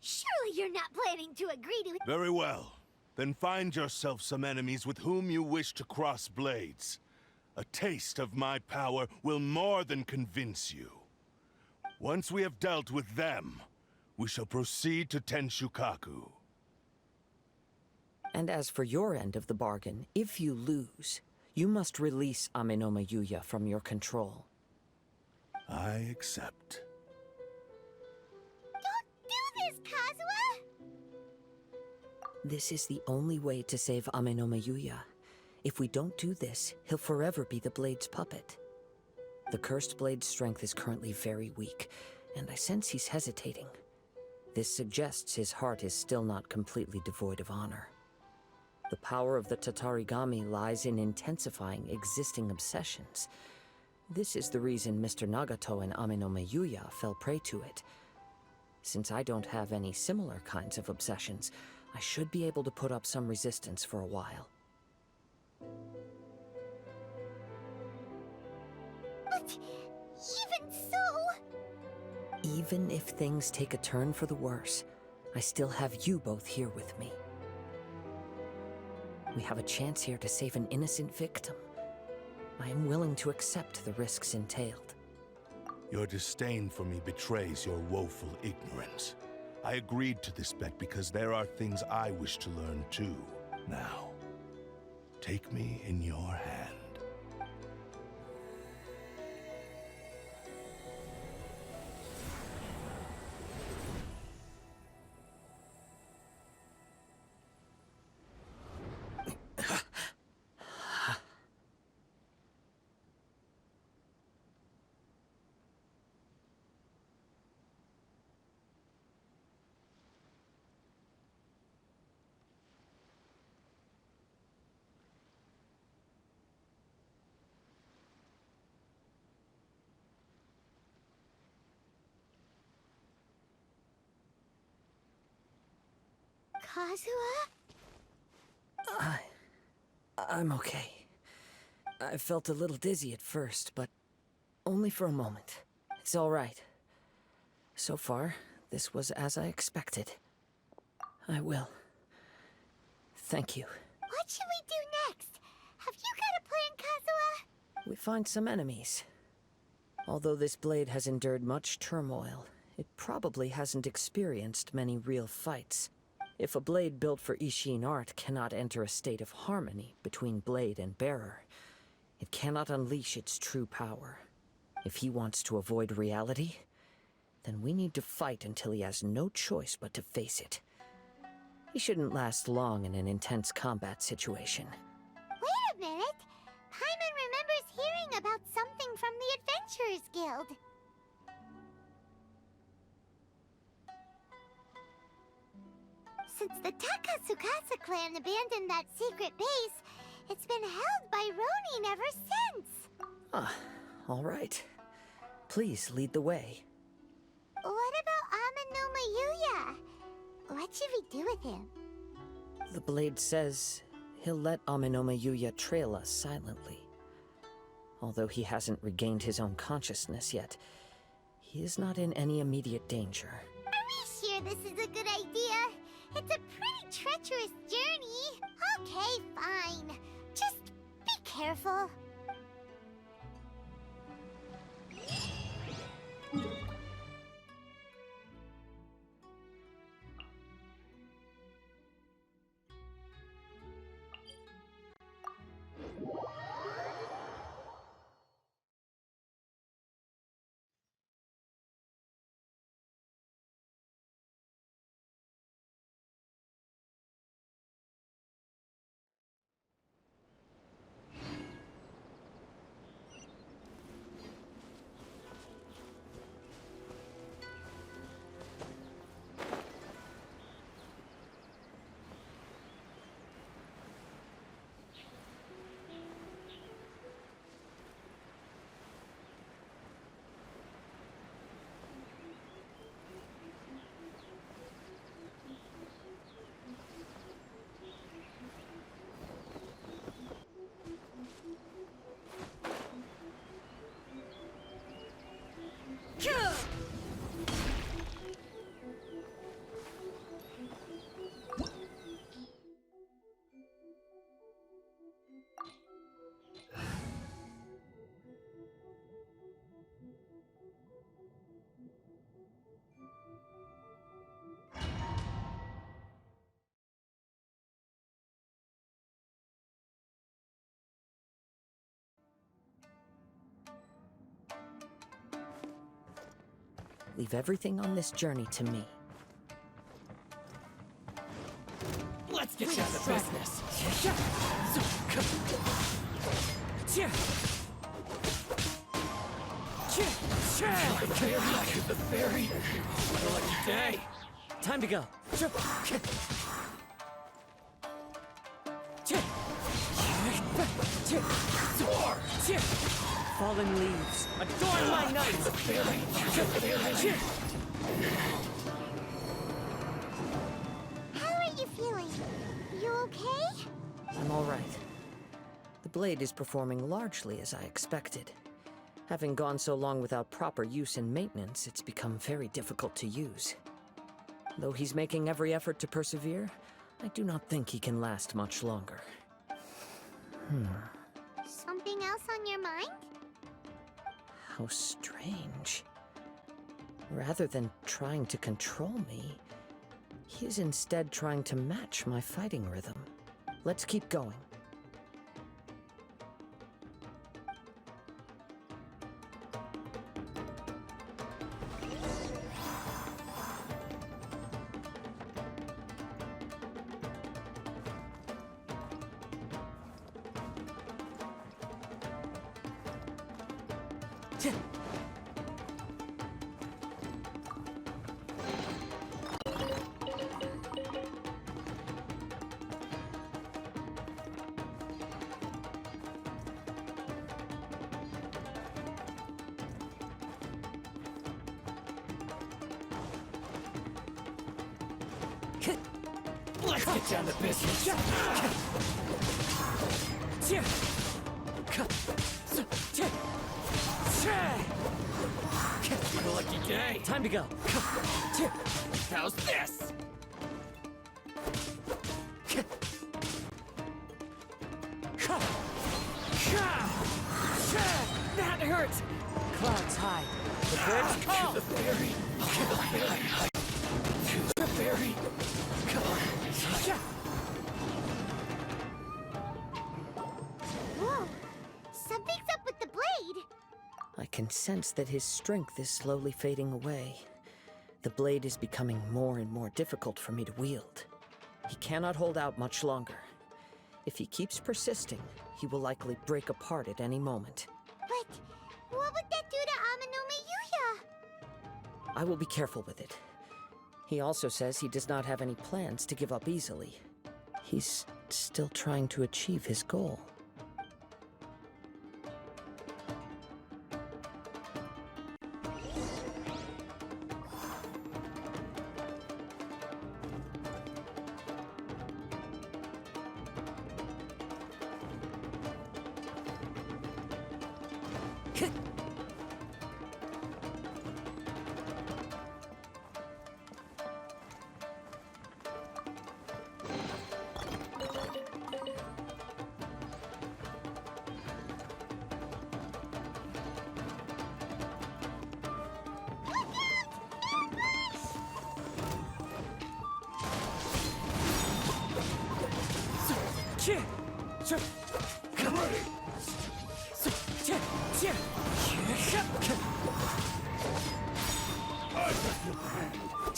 Surely you're not planning to agree to... Very well. Then find yourself some enemies with whom you wish to cross blades. A taste of my power will more than convince you. Once we have dealt with them, we shall proceed to Tenshukaku. And as for your end of the bargain, if you lose, you must release Amenoma Yuya from your control. I accept. Don't do this, Kazuha! This is the only way to save Amenoma Yuya. If we don't do this, he'll forever be the Blade's puppet. The Cursed Blade's strength is currently very weak, and I sense he's hesitating. This suggests his heart is still not completely devoid of honor. The power of the Tatarigami lies in intensifying existing obsessions. This is the reason Mr. Nagato and Amenome Yuya fell prey to it. Since I don't have any similar kinds of obsessions, I should be able to put up some resistance for a while. But even so... Even if things take a turn for the worse, I still have you both here with me. We have a chance here to save an innocent victim. I am willing to accept the risks entailed. Your disdain for me betrays your woeful ignorance. I agreed to this bet because there are things I wish to learn too. Now, take me in your hand. Kazuha? I'm okay. I felt a little dizzy at first, but only for a moment. It's all right. So far, this was as I expected. I will. Thank you. What should we do next? Have you got a plan, Kazuha? We find some enemies. Although this blade has endured much turmoil, it probably hasn't experienced many real fights. If a blade built for Ishin art cannot enter a state of harmony between blade and bearer, it cannot unleash its true power. If he wants to avoid reality, then we need to fight until he has no choice but to face it. He shouldn't last long in an intense combat situation. Wait a minute! Paimon remembers hearing about something from the Adventurers Guild. Since the Takasukasa clan abandoned that secret base, it's been held by Ronin ever since. Ah, all right. Please lead the way. What about Amenome Yuya? What should we do with him? The blade says he'll let Amenome Yuya trail us silently. Although he hasn't regained his own consciousness yet, he is not in any immediate danger. Are we sure this is a good idea? It's a pretty treacherous journey. Okay, fine. Just be careful. Leave everything on this journey to me. Let's get down to business. The fairy. What a lucky day. Time to go. Fallen leaves, adorn my night! How are you feeling? You okay? I'm all right. The blade is performing largely as I expected. Having gone so long without proper use and maintenance, it's become very difficult to use. Though he's making every effort to persevere, I do not think he can last much longer. Something else on your mind? How strange. Rather than trying to control me, he is instead trying to match my fighting rhythm. Let's keep going. Let's get down to business. What a lucky day. Time to go. How's this? That hurts! Clouds high. The birds call! The fairy. The fairy. The fairy. Whoa! Something's up with the blade! I can sense that his strength is slowly fading away. The blade is becoming more and more difficult for me to wield. He cannot hold out much longer. If he keeps persisting, he will likely break apart at any moment. But what would that do to Amanome Yuya? I will be careful with it. He also says he does not have any plans to give up easily. He's still trying to achieve his goal. Come ready.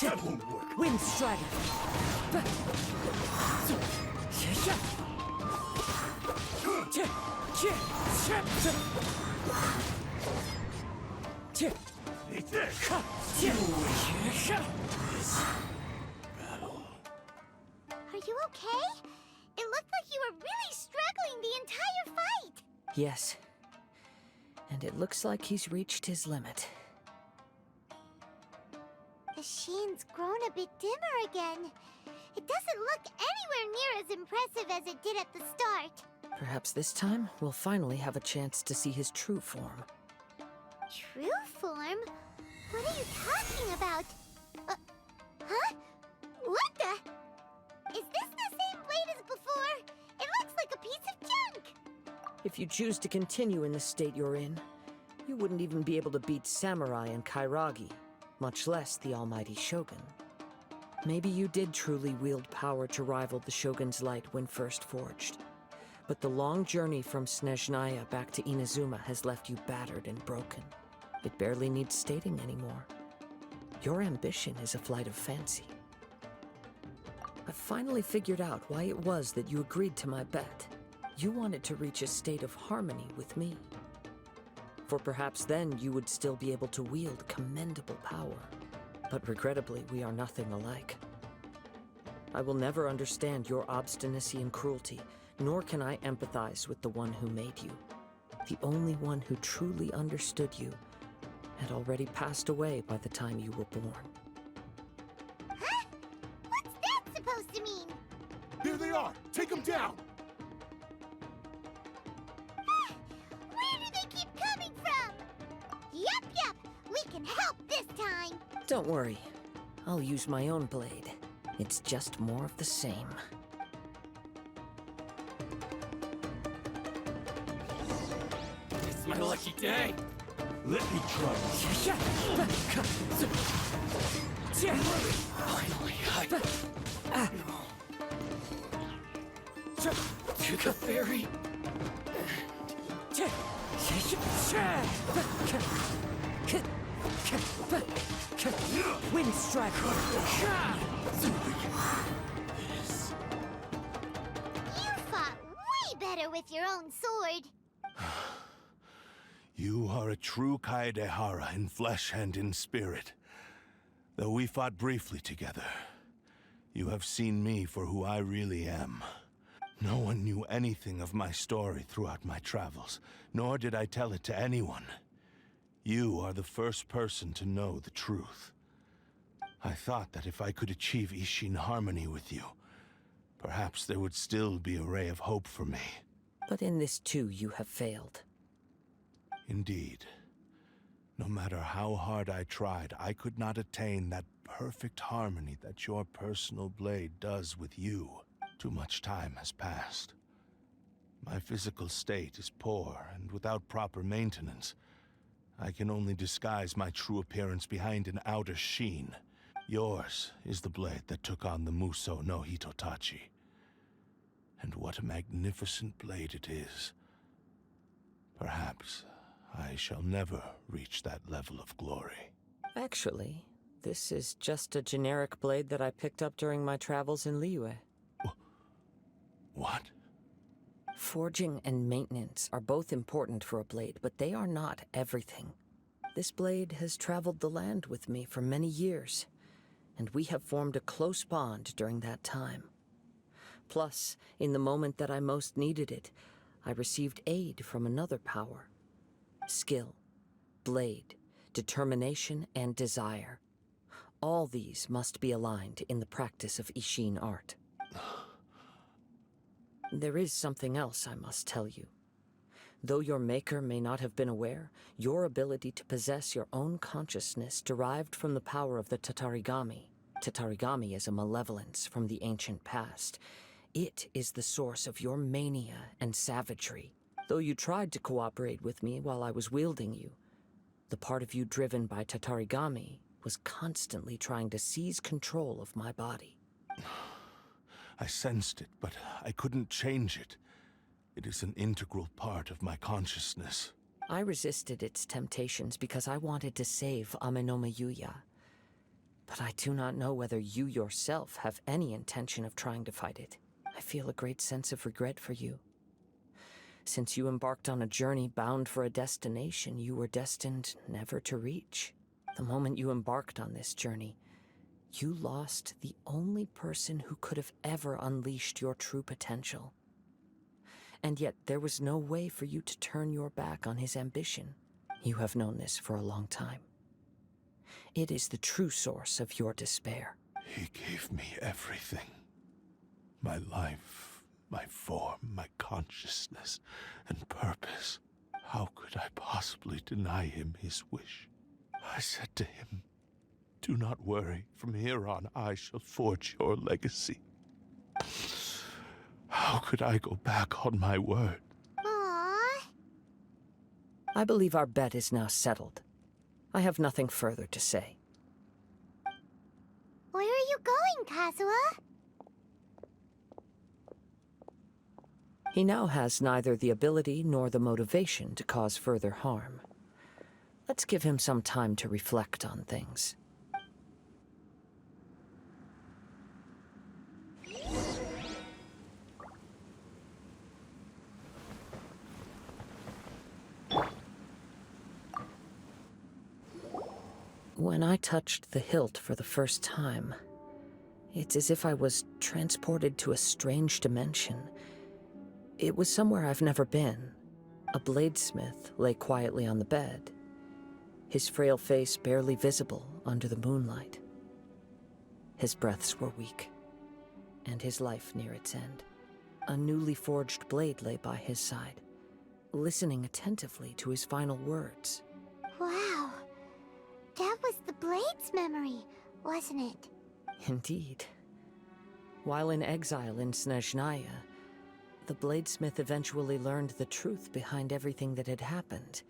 That won't work. Wind Strider. Eat this. Are you okay? It looked like you were really struggling the entire fight! Yes. And it looks like he's reached his limit. The sheen's grown a bit dimmer again. It doesn't look anywhere near as impressive as it did at the start. Perhaps this time, we'll finally have a chance to see his true form. True form? What are you talking about? Huh? What the? Is this the same blade as before? It looks like a piece of junk! If you choose to continue in the state you're in, you wouldn't even be able to beat Samurai and Kairagi, much less the almighty Shogun. Maybe you did truly wield power to rival the Shogun's light when first forged. But the long journey from Snezhnaya back to Inazuma has left you battered and broken. It barely needs stating anymore. Your ambition is a flight of fancy. I've finally figured out why it was that you agreed to my bet. You wanted to reach a state of harmony with me. For perhaps then you would still be able to wield commendable power. But regrettably, we are nothing alike. I will never understand your obstinacy and cruelty, nor can I empathize with the one who made you. The only one who truly understood you had already passed away by the time you were born. Huh? What's that supposed to mean? There they are! Take them down! Where do they keep coming from? Yup, we can help this time. Don't worry, I'll use my own blade. It's just more of the same. It's my lucky day. Let me try. Finally, to the ferry. Wind strike! You fought way better with your own sword. You are a true Kaedehara in flesh and in spirit. Though we fought briefly together, you have seen me for who I really am. No one knew anything of my story throughout my travels, nor did I tell it to anyone. You are the first person to know the truth. I thought that if I could achieve Ishin harmony with you, perhaps there would still be a ray of hope for me. But in this too, you have failed. Indeed. No matter how hard I tried, I could not attain that perfect harmony that your personal blade does with you. Too much time has passed. My physical state is poor, and without proper maintenance, I can only disguise my true appearance behind an outer sheen. Yours is the blade that took on the Muso no Hitotachi. And what a magnificent blade it is. Perhaps I shall never reach that level of glory. Actually, this is just a generic blade that I picked up during my travels in Liyue. What? Forging and maintenance are both important for a blade, but they are not everything. This blade has traveled the land with me for many years, and we have formed a close bond during that time. Plus, in the moment that I most needed it, I received aid from another power. Skill, blade, determination, and desire. All these must be aligned in the practice of Ishin art. There is something else I must tell you. Though your maker may not have been aware, your ability to possess your own consciousness derived from the power of the Tatarigami. Tatarigami is a malevolence from the ancient past. It is the source of your mania and savagery. Though you tried to cooperate with me while I was wielding you, the part of you driven by Tatarigami was constantly trying to seize control of my body. I sensed it, but I couldn't change it. It is an integral part of my consciousness. I resisted its temptations because I wanted to save Amenoma Yuya. But I do not know whether you yourself have any intention of trying to fight it. I feel a great sense of regret for you. Since you embarked on a journey bound for a destination you were destined never to reach. The moment you embarked on this journey, you lost the only person who could have ever unleashed your true potential. And yet there was no way for you to turn your back on his ambition. You have known this for a long time. It is the true source of your despair. He gave me everything. My life, my form, my consciousness, and purpose. How could I possibly deny him his wish? I said to him, "Do not worry. From here on, I shall forge your legacy." How could I go back on my word? Aww. I believe our bet is now settled. I have nothing further to say. Where are you going, Kazuha? He now has neither the ability nor the motivation to cause further harm. Let's give him some time to reflect on things. When I touched the hilt for the first time, it's as if I was transported to a strange dimension. It was somewhere I've never been. A bladesmith lay quietly on the bed, his frail face barely visible under the moonlight. His breaths were weak, and his life near its end. A newly forged blade lay by his side, listening attentively to his final words. Wow. That was the Blade's memory, wasn't it? Indeed. While in exile in Snezhnaya, the bladesmith eventually learned the truth behind everything that had happened.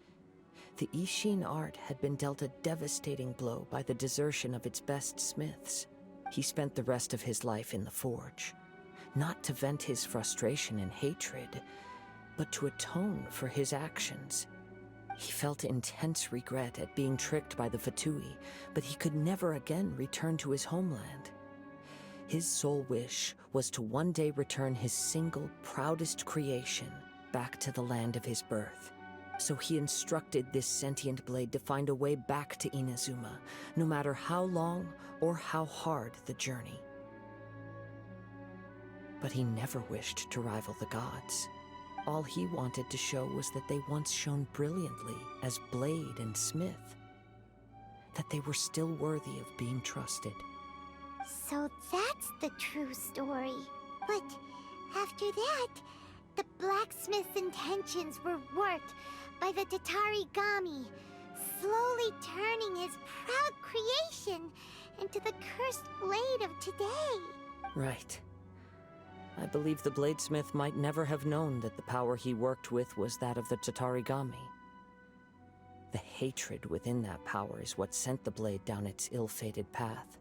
The Ishin art had been dealt a devastating blow by the desertion of its best smiths. He spent the rest of his life in the forge, not to vent his frustration and hatred, but to atone for his actions. He felt intense regret at being tricked by the Fatui, but he could never again return to his homeland. His sole wish was to one day return his single, proudest creation back to the land of his birth. So he instructed this sentient blade to find a way back to Inazuma, no matter how long or how hard the journey. But he never wished to rival the gods. All he wanted to show was that they once shone brilliantly as blade and smith, that they were still worthy of being trusted. So that's the true story. But after that, the blacksmith's intentions were worked by the Tatarigami, slowly turning his proud creation into the cursed blade of today. Right. I believe the bladesmith might never have known that the power he worked with was that of the Tatarigami. The hatred within that power is what sent the blade down its ill-fated path.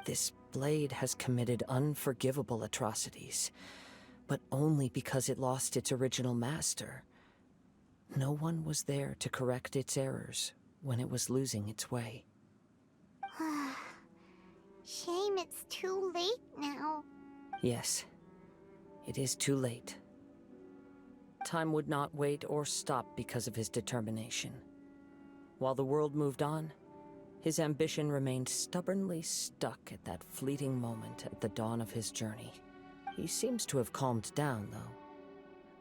This blade has committed unforgivable atrocities, but only because it lost its original master. No one was there to correct its errors when it was losing its way. Shame it's too late now. Yes, it is too late. Time would not wait or stop because of his determination. While the world moved on, his ambition remained stubbornly stuck at that fleeting moment at the dawn of his journey. He seems to have calmed down, though.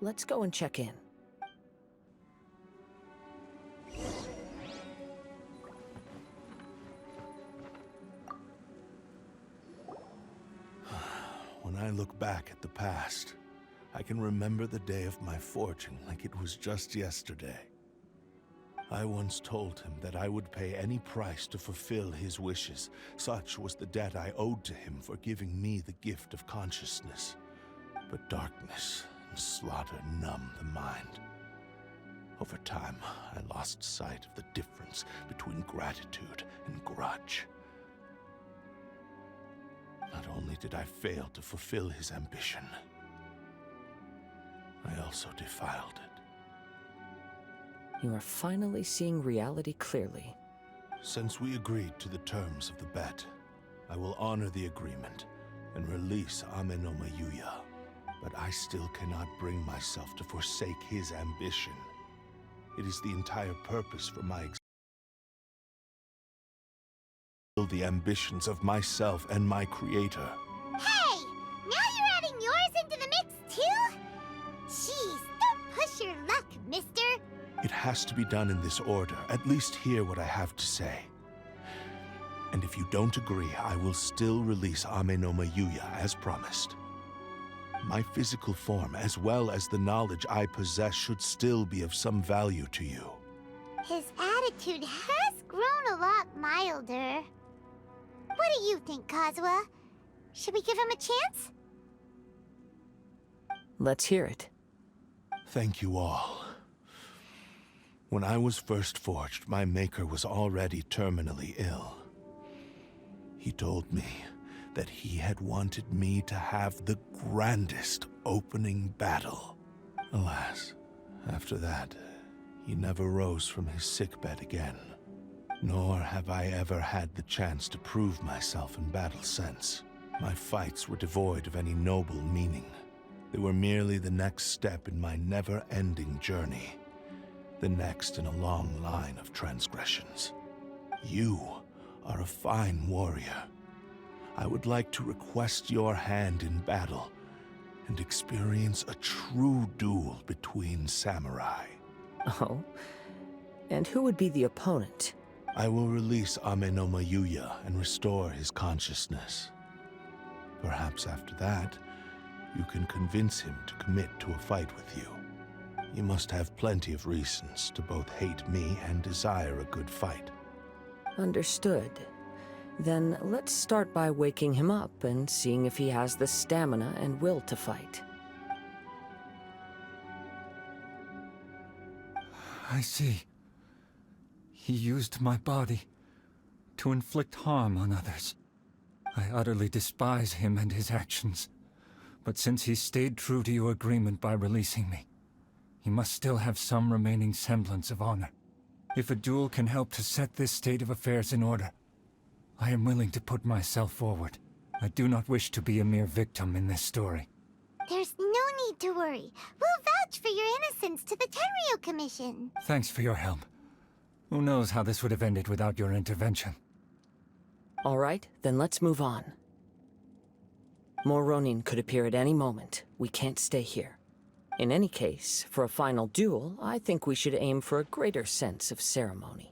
Let's go and check in. When I look back at the past, I can remember the day of my forging like it was just yesterday. I once told him that I would pay any price to fulfill his wishes. Such was the debt I owed to him for giving me the gift of consciousness. But darkness and slaughter numbed the mind. Over time, I lost sight of the difference between gratitude and grudge. Not only did I fail to fulfill his ambition, I also defiled it. You are finally seeing reality clearly. Since we agreed to the terms of the bet, I will honor the agreement and release Ame no Mayuya. But I still cannot bring myself to forsake his ambition. It is the entire purpose for my existence. The ambitions of myself and my creator. Hey! Now you're adding yours into the mix, too? Jeez, don't push your luck, mister. It has to be done in this order. At least hear what I have to say. And if you don't agree, I will still release Ame no Mayuya as promised. My physical form, as well as the knowledge I possess, should still be of some value to you. His attitude has grown a lot milder. What do you think, Kazuha? Should we give him a chance? Let's hear it. Thank you all. When I was first forged, my maker was already terminally ill. He told me that he had wanted me to have the grandest opening battle. Alas, after that, he never rose from his sickbed again. Nor have I ever had the chance to prove myself in battle since. My fights were devoid of any noble meaning. They were merely the next step in my never-ending journey. The next in a long line of transgressions. You are a fine warrior. I would like to request your hand in battle and experience a true duel between samurai. Oh? And who would be the opponent? I will release Amenoma Yuya and restore his consciousness. Perhaps after that, you can convince him to commit to a fight with you. You must have plenty of reasons to both hate me and desire a good fight. Understood. Then let's start by waking him up and seeing if he has the stamina and will to fight. I see. He used my body to inflict harm on others. I utterly despise him and his actions. But since he stayed true to your agreement by releasing me, he must still have some remaining semblance of honor. If a duel can help to set this state of affairs in order, I am willing to put myself forward. I do not wish to be a mere victim in this story. There's no need to worry. We'll vouch for your innocence to the Tenryu Commission. Thanks for your help. Who knows how this would have ended without your intervention? All right, then let's move on. More Ronin could appear at any moment. We can't stay here. In any case, for a final duel, I think we should aim for a greater sense of ceremony.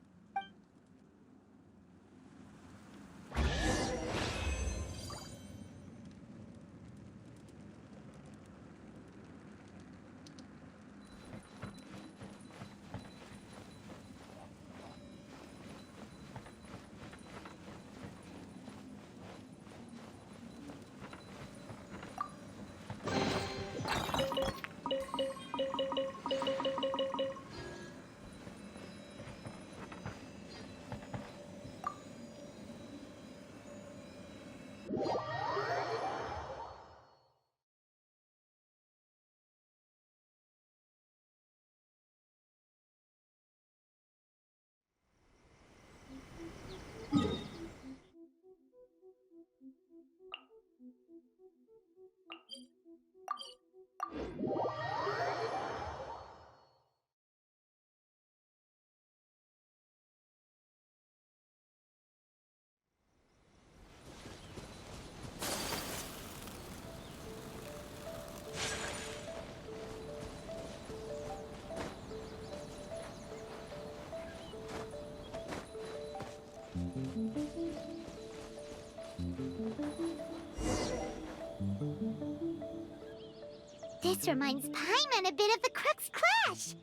This reminds Paimon a bit of the Crux Clash.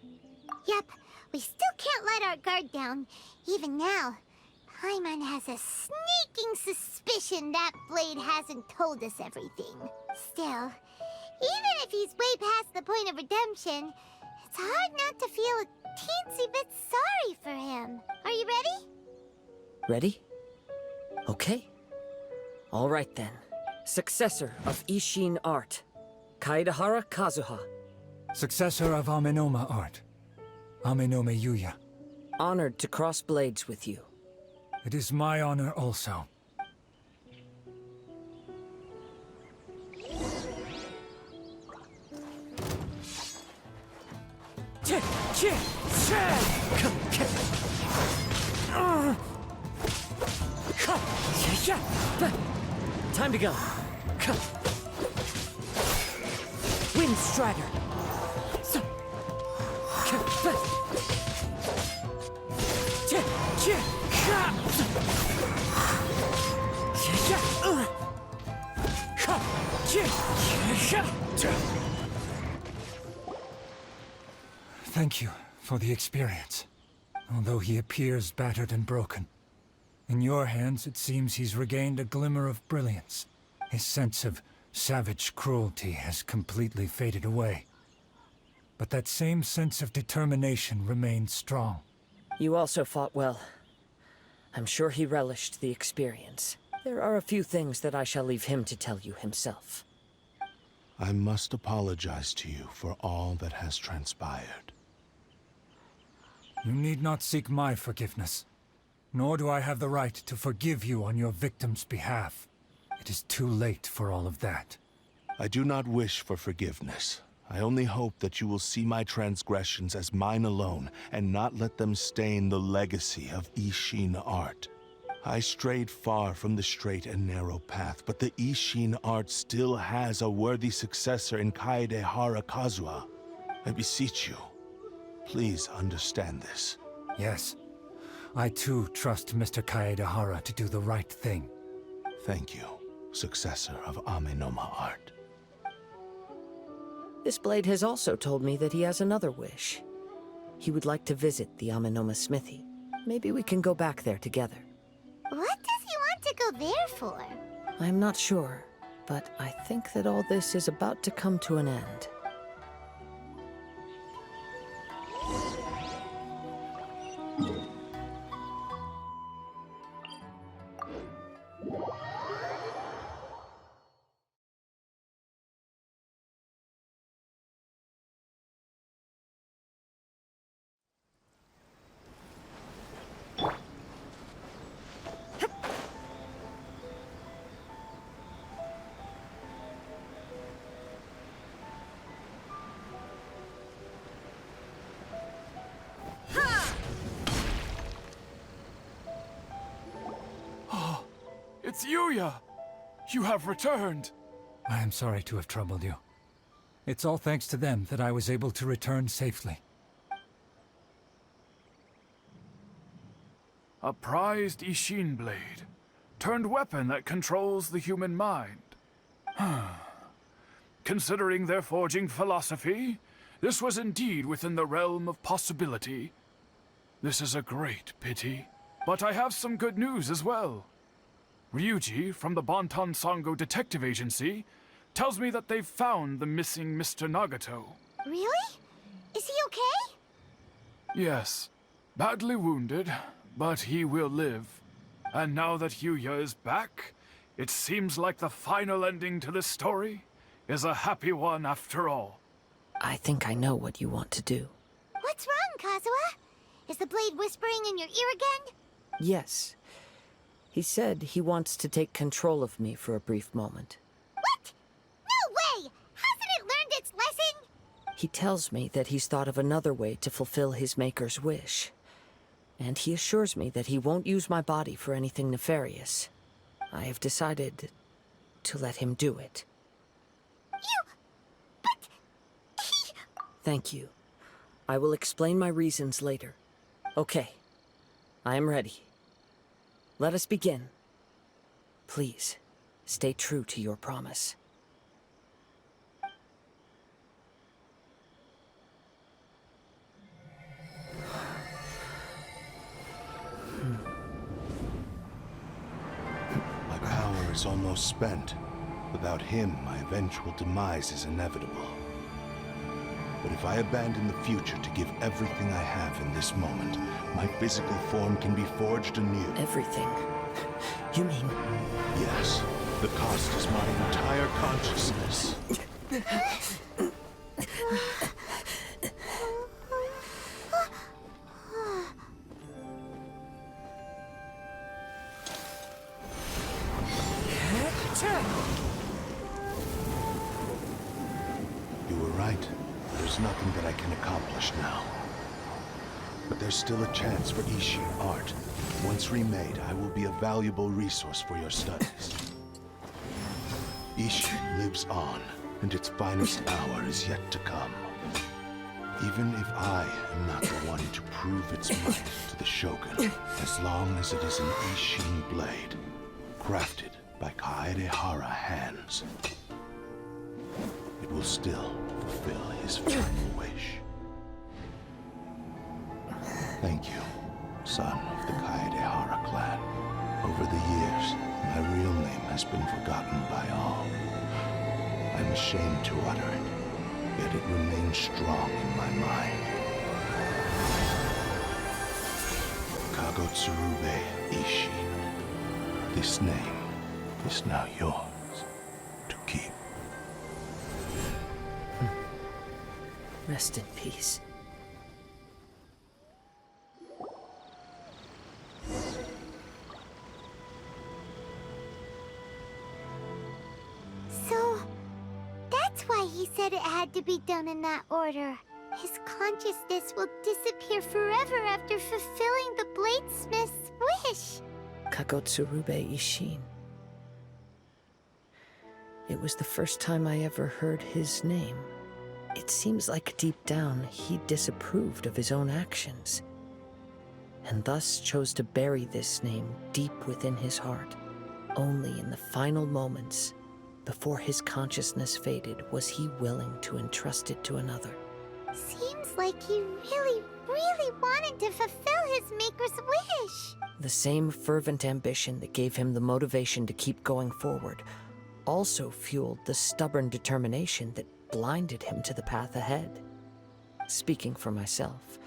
Yep, we still can't let our guard down. Even now, Paimon has a sneaking suspicion that Blade hasn't told us everything. Still, even if he's way past the point of redemption, it's hard not to feel a teensy bit sorry for him. Are you ready? Ready? Okay. All right then. Successor of Ishin art, Kaedehara Kazuha. Successor of Amenoma art, Amenoma Yuya. Honored to cross blades with you. It is my honor also. Time to go. Wind Strider. Thank you for the experience. Although he appears battered and broken, in your hands it seems he's regained a glimmer of brilliance. His sense of savage cruelty has completely faded away. But that same sense of determination remains strong. You also fought well. I'm sure he relished the experience. There are a few things that I shall leave him to tell you himself. I must apologize to you for all that has transpired. You need not seek my forgiveness. Nor do I have the right to forgive you on your victim's behalf. It is too late for all of that. I do not wish for forgiveness. I only hope that you will see my transgressions as mine alone, and not let them stain the legacy of Ishin art. I strayed far from the straight and narrow path, but the Ishin art still has a worthy successor in Kaedehara Kazuha. I beseech you, please understand this. Yes. I too trust Mr. Kaedehara to do the right thing. Thank you, successor of Amenoma art. This blade has also told me that he has another wish. He would like to visit the Amenoma smithy. Maybe we can go back there together. What does he want to go there for? I'm not sure, but I think that all this is about to come to an end. It's Yuya! You have returned! I am sorry to have troubled you. It's all thanks to them that I was able to return safely. A prized Ishin blade, turned weapon that controls the human mind. Considering their forging philosophy, this was indeed within the realm of possibility. This is a great pity. But I have some good news as well. Ryuji, from the Bonton Sango Detective Agency, tells me that they've found the missing Mr. Nagato. Really? Is he okay? Yes. Badly wounded, but he will live. And now that Yuya is back, it seems like the final ending to this story is a happy one after all. I think I know what you want to do. What's wrong, Kazuha? Is the blade whispering in your ear again? Yes. He said he wants to take control of me for a brief moment. What? No way! Hasn't it learned its lesson? He tells me that he's thought of another way to fulfill his maker's wish. And he assures me that he won't use my body for anything nefarious. I have decided to let him do it. But... Thank you. I will explain my reasons later. Okay. I am ready. Let us begin. Please, stay true to your promise. My power is almost spent. Without him, my eventual demise is inevitable. But if I abandon the future to give everything I have in this moment, my physical form can be forged anew. Everything? You mean... Yes. The cost is my entire consciousness. You were right. There's nothing that I can accomplish now. But there's still a chance for Ishin art. Once remade, I will be a valuable resource for your studies. Ishin lives on, and its finest hour is yet to come. Even if I am not the one to prove its might to the Shogun, as long as it is an Ishin blade, crafted by Kaedehara hands, it will still fulfill his final wish. Thank you, son of the Kaedehara clan. Over the years, my real name has been forgotten by all. I'm ashamed to utter it, yet it remains strong in my mind. Kagotsurube Ishin. This name is now yours to keep. Rest in peace. So, that's why he said it had to be done in that order. His consciousness will disappear forever after fulfilling the bladesmith's wish. Kagotsurube Ishin. It was the first time I ever heard his name. It seems like deep down he disapproved of his own actions, and thus chose to bury this name deep within his heart. Only in the final moments, before his consciousness faded, was he willing to entrust it to another. Seems like he really, really wanted to fulfill his maker's wish. The same fervent ambition that gave him the motivation to keep going forward also fueled the stubborn determination that blinded him to the path ahead. Speaking for myself,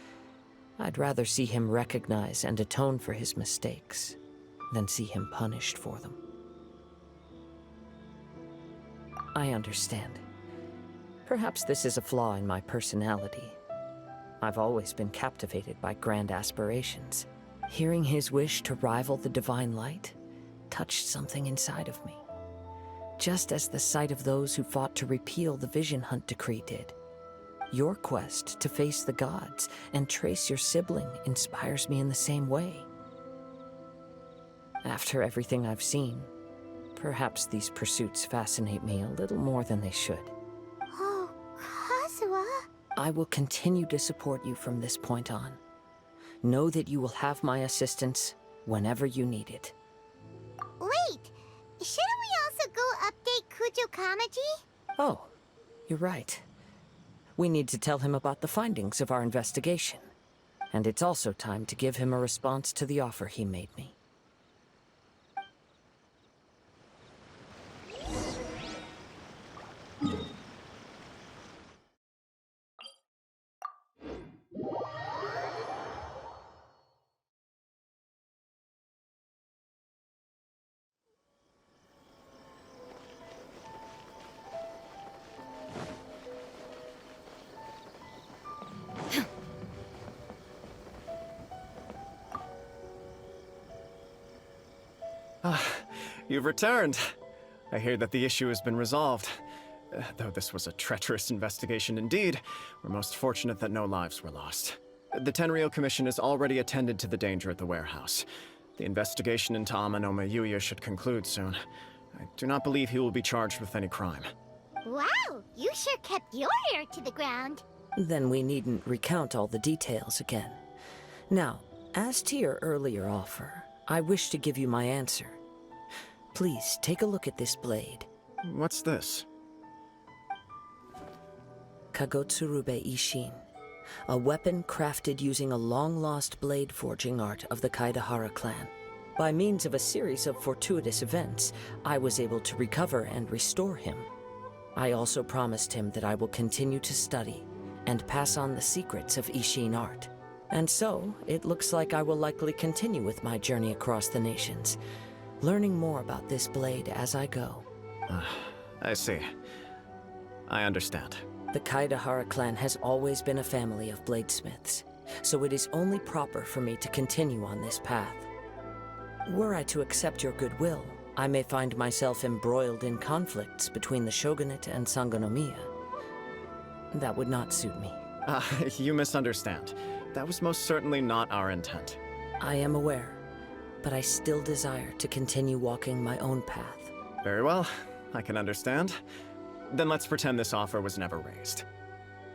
I'd rather see him recognize and atone for his mistakes than see him punished for them. I understand. Perhaps this is a flaw in my personality. I've always been captivated by grand aspirations. Hearing his wish to rival the divine light touched something inside of me, just as the sight of those who fought to repeal the Vision Hunt decree did. Your quest to face the gods and trace your sibling inspires me in the same way. After everything I've seen, perhaps these pursuits fascinate me a little more than they should. Oh, Kazuha. I will continue to support you from this point on. Know that you will have my assistance whenever you need it. Wait, shouldn't we also go update Kujo Kamaji? Oh, you're right. We need to tell him about the findings of our investigation. And it's also time to give him a response to the offer he made me. You've returned. I hear that the issue has been resolved. Though this was a treacherous investigation indeed, we're most fortunate that no lives were lost. The Tenryou Commission has already attended to the danger at the warehouse. The investigation into Amanoma Yuya should conclude soon. I do not believe he will be charged with any crime. Wow, you sure kept your ear to the ground. Then we needn't recount all the details again. Now, as to your earlier offer, I wish to give you my answer. Please, take a look at this blade. What's this? Kagotsurube Ishin. A weapon crafted using a long-lost blade forging art of the Kaedehara clan. By means of a series of fortuitous events, I was able to recover and restore him. I also promised him that I will continue to study and pass on the secrets of Ishin art. And so, it looks like I will likely continue with my journey across the nations, learning more about this blade as I go. I see. I understand. The Kaedehara clan has always been a family of bladesmiths, so it is only proper for me to continue on this path. Were I to accept your goodwill, I may find myself embroiled in conflicts between the shogunate and Sangonomiya. That would not suit me. You misunderstand. That was most certainly not our intent. I am aware, but I still desire to continue walking my own path. Very well, I can understand. Then let's pretend this offer was never raised.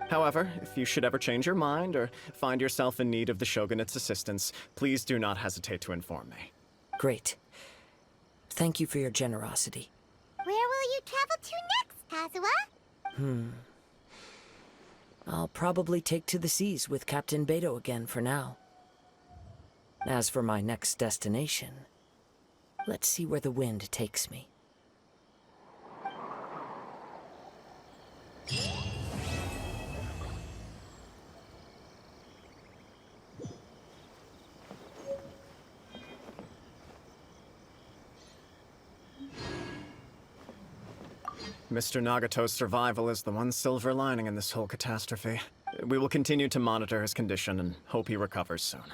However, if you should ever change your mind or find yourself in need of the Shogunate's assistance, please do not hesitate to inform me. Great. Thank you for your generosity. Where will you travel to next, Kazuha? I'll probably take to the seas with Captain Beto again for now. As for my next destination, let's see where the wind takes me. Mr. Nagato's survival is the one silver lining in this whole catastrophe. We will continue to monitor his condition and hope he recovers soon.